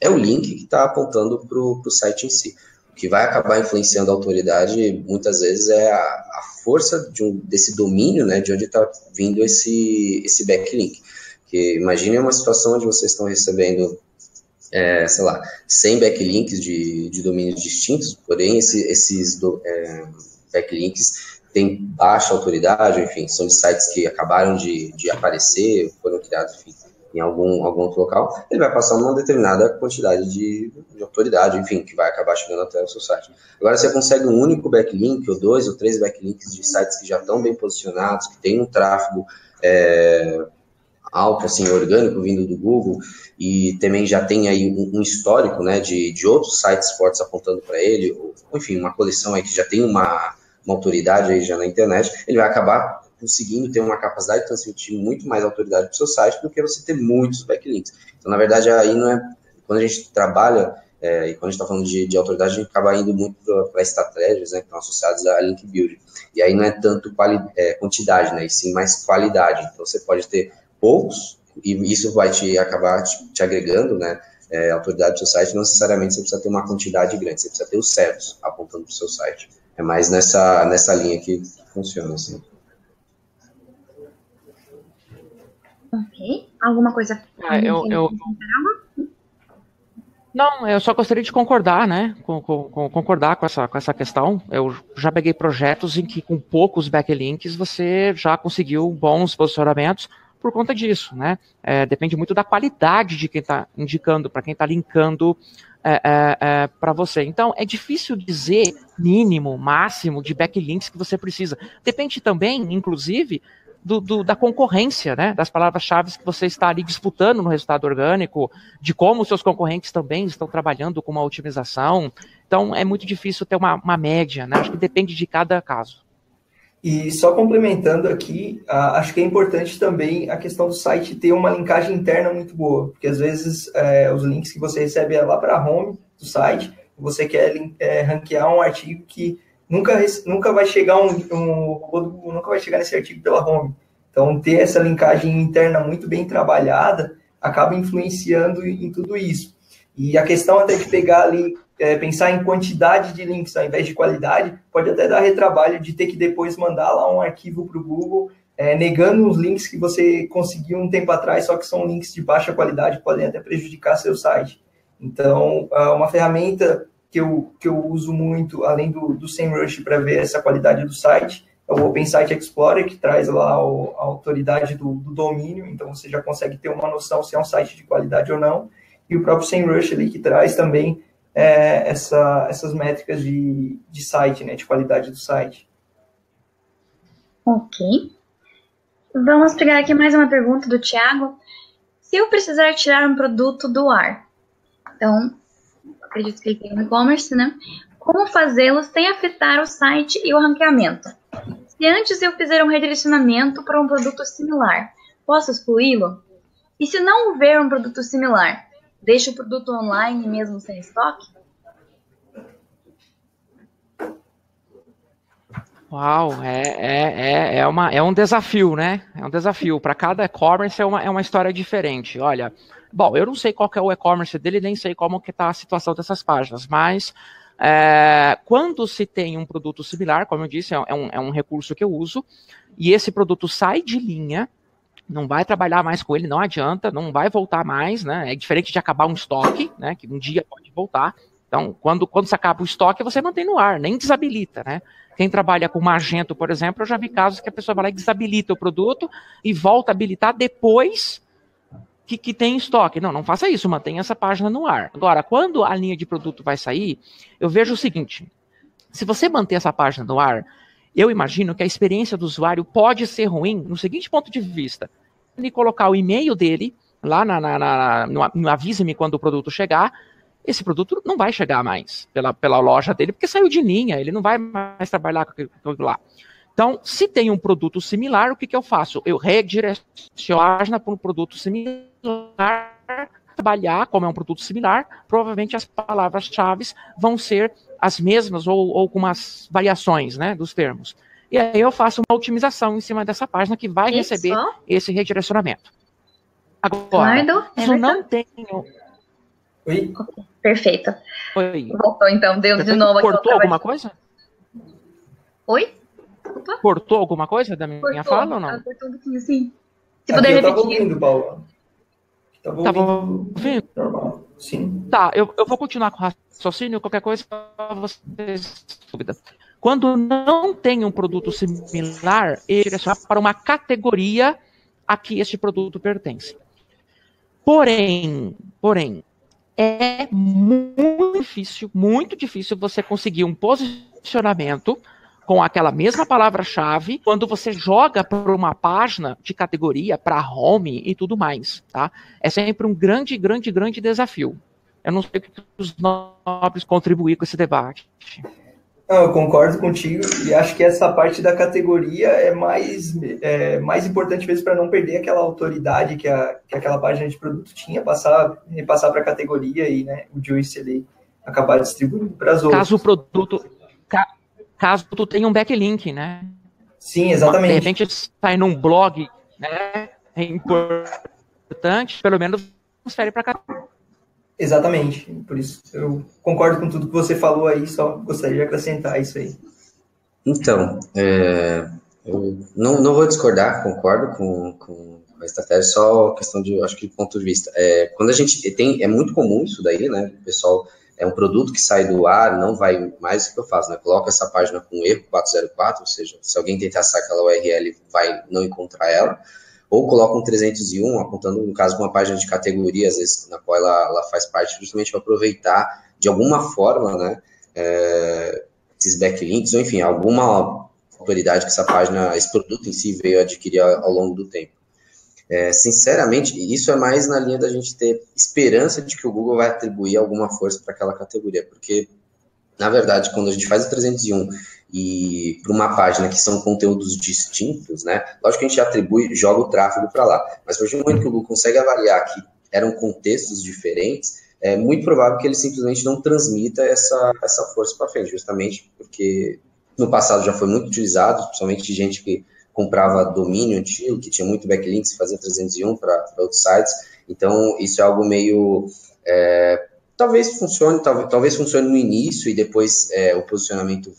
é o link que está apontando para o site em si. O que vai acabar influenciando a autoridade, muitas vezes, é a força desse domínio, né? De onde está vindo esse backlink. Porque imaginem uma situação onde vocês estão recebendo, 100 backlinks de domínios distintos, porém esses backlinks tem baixa autoridade, enfim, são de sites que acabaram de aparecer, foram criados, enfim, em algum outro local, ele vai passar uma determinada quantidade de autoridade, enfim, que vai acabar chegando até o seu site. Agora, você consegue um único backlink, ou 2 ou 3 backlinks de sites que já estão bem posicionados, que tem um tráfego alto, assim, orgânico, vindo do Google, e também já tem aí um histórico, né, de outros sites fortes apontando para ele, ou, enfim, uma coleção aí que já tem uma autoridade aí já na internet, ele vai acabar conseguindo ter uma capacidade de transmitir muito mais autoridade para o seu site do que você ter muitos backlinks. Então, na verdade, aí não é... Quando a gente trabalha, e quando a gente está falando de autoridade, a gente acaba indo muito para estratégias, né, que estão associadas a link building. E aí não é tanto quantidade, né, e sim mais qualidade. Então, você pode ter poucos, e isso vai acabar te agregando, né, autoridade do seu site. Não necessariamente você precisa ter uma quantidade grande, você precisa ter os certos apontando para o seu site. É mais nessa linha que funciona, assim. Ok. Alguma coisa? Não, eu só gostaria de concordar, né? Concordar com essa questão. Eu já peguei projetos em que com poucos backlinks você já conseguiu bons posicionamentos por conta disso, né? Depende muito da qualidade de quem está indicando, para quem está linkando para você. Então, é difícil dizer mínimo, máximo de backlinks que você precisa. Depende também, inclusive, da concorrência, né? Das palavras-chave que você está ali disputando no resultado orgânico, de como os seus concorrentes também estão trabalhando com uma otimização. Então, é muito difícil ter uma média, né? Acho que depende de cada caso. E só complementando aqui, acho que é importante também a questão do site ter uma linkagem interna muito boa, porque às vezes os links que você recebe lá para a home do site, você quer ranquear um artigo que nunca vai chegar nunca vai chegar nesse artigo pela home. Então, ter essa linkagem interna muito bem trabalhada acaba influenciando em tudo isso. E a questão até de pegar ali, pensar em quantidade de links ao invés de qualidade, pode até dar retrabalho de ter que depois mandar lá um arquivo para o Google, negando os links que você conseguiu um tempo atrás, só que são links de baixa qualidade, podem até prejudicar seu site. Então, uma ferramenta que eu uso muito, além do SEMrush para ver essa qualidade do site, é o Open Site Explorer, que traz lá a autoridade do domínio, então você já consegue ter uma noção se é um site de qualidade ou não, e o próprio SEMrush ali, que traz também essas métricas de site, né, de qualidade do site. Ok. Vamos pegar aqui mais uma pergunta do Thiago. Se eu precisar tirar um produto do ar, então, acredito que ele tem um e-commerce, né? Como fazê-lo sem afetar o site e o ranqueamento? Se antes eu fizer um redirecionamento para um produto similar, posso excluí-lo? E se não houver um produto similar, deixo o produto online mesmo sem estoque? Uau, é um desafio, né? É um desafio. Para cada e-commerce é uma história diferente. Olha, bom, eu não sei qual que é o e-commerce dele, nem sei como que está a situação dessas páginas, mas quando se tem um produto similar, como eu disse, é um recurso que eu uso, e esse produto sai de linha, não vai trabalhar mais com ele, não adianta, não vai voltar mais, né? É diferente de acabar um estoque, né? Que um dia pode voltar. Então, quando se acaba o estoque, você mantém no ar, nem desabilita, né? Quem trabalha com Magento, por exemplo, eu já vi casos que a pessoa vai lá e desabilita o produto e volta a habilitar depois que tem estoque. Não faça isso, mantenha essa página no ar. Agora, quando a linha de produto vai sair, eu vejo o seguinte, se você manter essa página no ar, eu imagino que a experiência do usuário pode ser ruim no seguinte ponto de vista. Ele colocar o e-mail dele lá no avise-me quando o produto chegar, esse produto não vai chegar mais pela loja dele, porque saiu de linha, ele não vai mais trabalhar com aquilo lá. Então, se tem um produto similar, o que eu faço? Eu redireciono a página para um produto similar, trabalhar como é um produto similar, provavelmente as palavras-chave vão ser as mesmas ou com umas variações, né, dos termos. E aí eu faço uma otimização em cima dessa página que vai receber esse redirecionamento. Agora, se eu não tenho... Oi? Perfeito. Oi. Voltou então, deu de novo. Cortou alguma coisa? Oi? Opa. Cortou alguma coisa da minha fala ou não? Cortou um pouquinho, sim. Se puder repetir. Eu tava ouvindo, Paulo. Tava ouvindo? Normal, sim. Tá, eu vou continuar com o raciocínio, qualquer coisa para vocês dúvida. Quando não tem um produto similar, ele direciona para uma categoria a que este produto pertence. Porém, é muito difícil você conseguir um posicionamento com aquela mesma palavra-chave quando você joga para uma página de categoria, para home e tudo mais, tá? É sempre um grande desafio. Eu não sei o que os nobres contribuir com esse debate. Não, eu concordo contigo e acho que essa parte da categoria é mais importante mesmo para não perder aquela autoridade que aquela página de produto tinha, repassar para a categoria e, né, o juice ali acabar distribuindo para as outras. Caso tu tenha um backlink, né? Sim, exatamente. De repente sai num blog, né? É importante, pelo menos transfere para cá. Exatamente. Por isso eu concordo com tudo que você falou aí, só gostaria de acrescentar isso aí. Então, eu não vou discordar, concordo com a estratégia, só questão de, acho que, ponto de vista. Quando a gente tem, é muito comum isso daí, né? O pessoal, é um produto que sai do ar, não vai mais, o que eu faço, né? Coloco essa página com erro 404, ou seja, se alguém tentar acessar aquela URL, vai não encontrar ela, ou coloco um 301, apontando, no caso, uma página de categoria, às vezes, na qual ela faz parte, justamente para aproveitar, de alguma forma, né, esses backlinks, ou enfim, alguma autoridade que essa página, esse produto em si veio adquirir ao longo do tempo. Sinceramente, isso é mais na linha da gente ter esperança de que o Google vai atribuir alguma força para aquela categoria, porque, na verdade, quando a gente faz o 301 e para uma página que são conteúdos distintos, né, lógico que a gente atribui, joga o tráfego para lá, mas a partir do momento que o Google consegue avaliar que eram contextos diferentes, é muito provável que ele simplesmente não transmita essa força para frente, justamente porque no passado já foi muito utilizado, principalmente de gente que comprava domínio antigo, que tinha muito backlinks, fazia 301 para outros sites. Então, isso é algo meio... talvez funcione no início e depois o posicionamento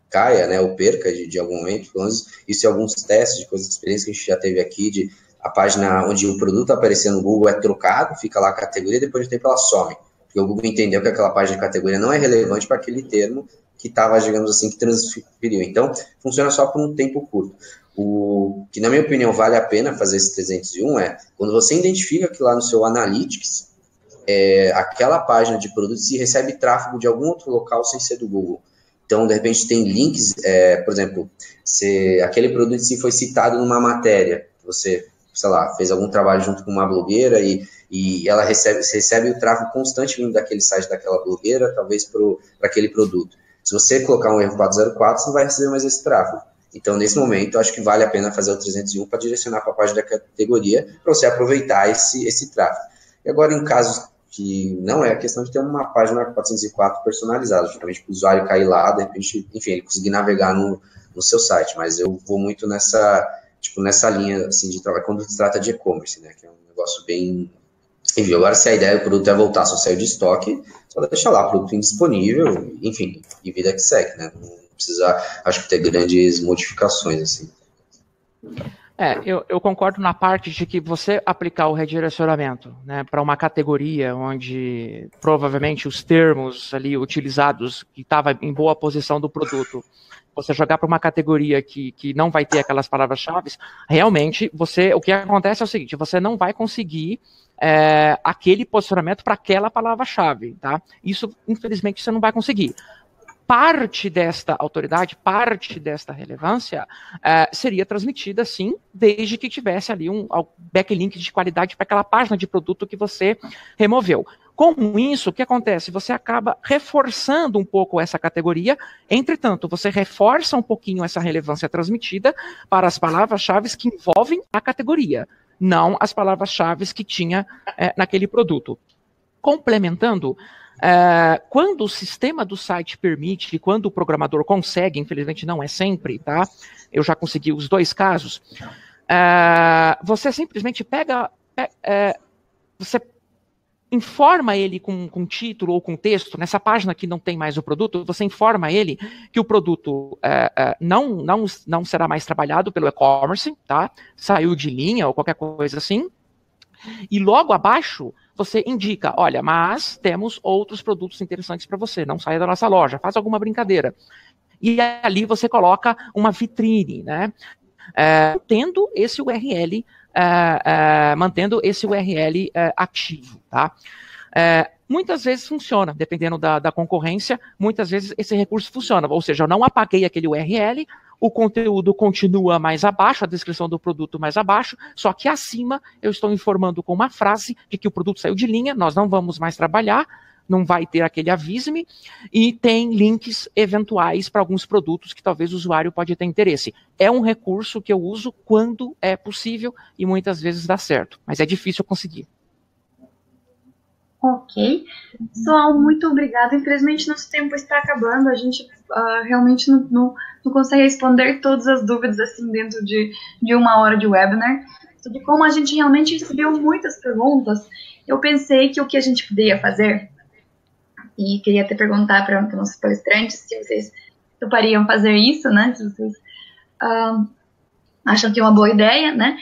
caia, né, ou perca de algum momento. Pelo menos isso é alguns testes de coisas, experiências que a gente já teve aqui, de a página onde o produto aparecer no Google é trocado, fica lá a categoria, depois de tempo ela some. Porque o Google entendeu que aquela página de categoria não é relevante para aquele termo que estava, digamos assim, que transferiu. Então, funciona só por um tempo curto. O que, na minha opinião, vale a pena fazer esse 301 é quando você identifica que lá no seu Analytics, aquela página de produto se recebe tráfego de algum outro local sem ser do Google. Então, de repente, tem links, por exemplo, se aquele produto se foi citado numa matéria, você, sei lá, fez algum trabalho junto com uma blogueira e ela recebe o tráfego constante vindo daquele site daquela blogueira, talvez para aquele produto. Se você colocar um erro 404, você não vai receber mais esse tráfego. Então, nesse momento, acho que vale a pena fazer o 301 para direcionar para a página da categoria, para você aproveitar esse tráfego. E agora, em casos que não é a questão de ter uma página 404 personalizada, justamente para o usuário cair lá, de repente, enfim, ele conseguir navegar no seu site, mas eu vou muito nessa linha assim, de trabalho, quando se trata de e-commerce, né, que é um negócio bem... Enfim, agora se a ideia do produto é voltar, só saiu de estoque, só deixar lá o produto indisponível, enfim, e vida que segue, né, não precisa, acho que ter grandes modificações, assim. Eu concordo na parte de que você aplicar o redirecionamento, né, para uma categoria onde provavelmente os termos ali utilizados, que estava em boa posição do produto, você jogar para uma categoria que não vai ter aquelas palavras-chave, realmente o que acontece é o seguinte, você não vai conseguir aquele posicionamento para aquela palavra-chave, tá? Isso, infelizmente, você não vai conseguir. Parte desta autoridade, parte desta relevância seria transmitida, sim, desde que tivesse ali um backlink de qualidade para aquela página de produto que você removeu. Com isso, o que acontece? Você acaba reforçando um pouco essa categoria, entretanto, você reforça um pouquinho essa relevância transmitida para as palavras-chave que envolvem a categoria, não as palavras-chave que tinha naquele produto. Complementando, quando o sistema do site permite, quando o programador consegue, infelizmente não é sempre, tá? Eu já consegui os dois casos. Você simplesmente você informa ele com título ou com texto, nessa página que não tem mais o produto, você informa ele que o produto não será mais trabalhado pelo e-commerce, tá? Saiu de linha ou qualquer coisa assim. E logo abaixo, você indica, olha, mas temos outros produtos interessantes para você, não saia da nossa loja, faz alguma brincadeira. E ali você coloca uma vitrine, né? Mantendo esse URL ativo, tá? Muitas vezes funciona, dependendo da concorrência, muitas vezes esse recurso funciona, ou seja, eu não apaguei aquele URL, o conteúdo continua mais abaixo, a descrição do produto mais abaixo, só que acima eu estou informando com uma frase de que o produto saiu de linha, nós não vamos mais trabalhar, não vai ter aquele avise-me, e tem links eventuais para alguns produtos que talvez o usuário pode ter interesse. É um recurso que eu uso quando é possível e muitas vezes dá certo, mas é difícil conseguir. Ok. Pessoal, muito obrigada. Infelizmente, nosso tempo está acabando. A gente realmente não consegue responder todas as dúvidas assim dentro de 1 hora de webinar. Sobre como a gente realmente recebeu muitas perguntas, eu pensei que o que a gente poderia fazer, e queria até perguntar para os nossos palestrantes se vocês topariam fazer isso, né? Se vocês acham que é uma boa ideia, né?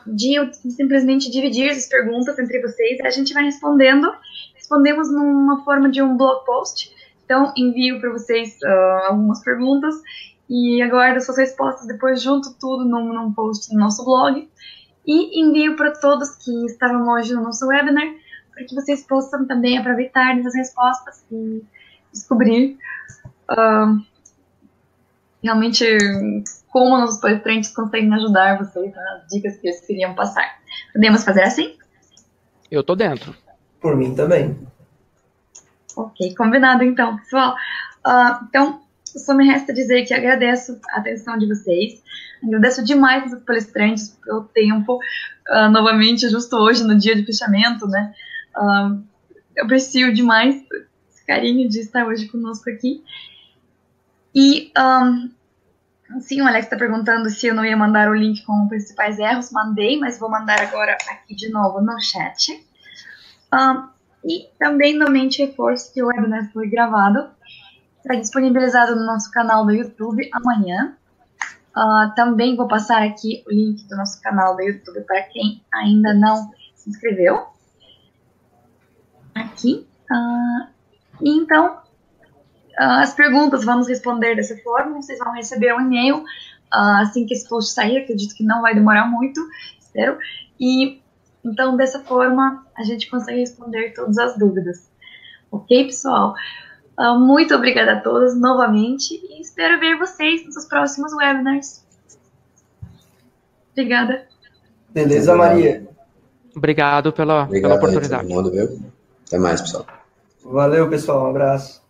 De simplesmente dividir as perguntas entre vocês, a gente vai respondemos numa forma de um blog post, então envio para vocês algumas perguntas e aguardo suas respostas, depois junto tudo num post no nosso blog e envio para todos que estavam hoje no nosso webinar, para que vocês possam também aproveitar essas respostas e descobrir realmente como nossos palestrantes conseguem ajudar vocês nas dicas que eles queriam passar. Podemos fazer assim? Eu tô dentro. Por mim também. Ok, combinado então, pessoal. Então, só me resta dizer que agradeço a atenção de vocês. Agradeço demais os palestrantes pelo tempo. Novamente, justo hoje, no dia de fechamento, né? Eu aprecio demais esse carinho de estar hoje conosco aqui. E Sim, o Alex está perguntando se eu não ia mandar o link com os principais erros. Mandei, mas vou mandar agora aqui de novo no chat. E também novamente reforço que o webinar foi gravado. Está disponibilizado no nosso canal do YouTube amanhã. Também vou passar aqui o link do nosso canal do YouTube para quem ainda não se inscreveu. Aqui. Então, as perguntas vamos responder dessa forma. Vocês vão receber um e-mail assim que esse post sair. Acredito que não vai demorar muito, espero. E então, dessa forma, a gente consegue responder todas as dúvidas. Ok, pessoal? Muito obrigada a todos novamente e espero ver vocês nos próximos webinars. Obrigada. Beleza, Maria. Obrigado pela oportunidade. Todo mundo, viu? Até mais, pessoal. Valeu, pessoal. Um abraço.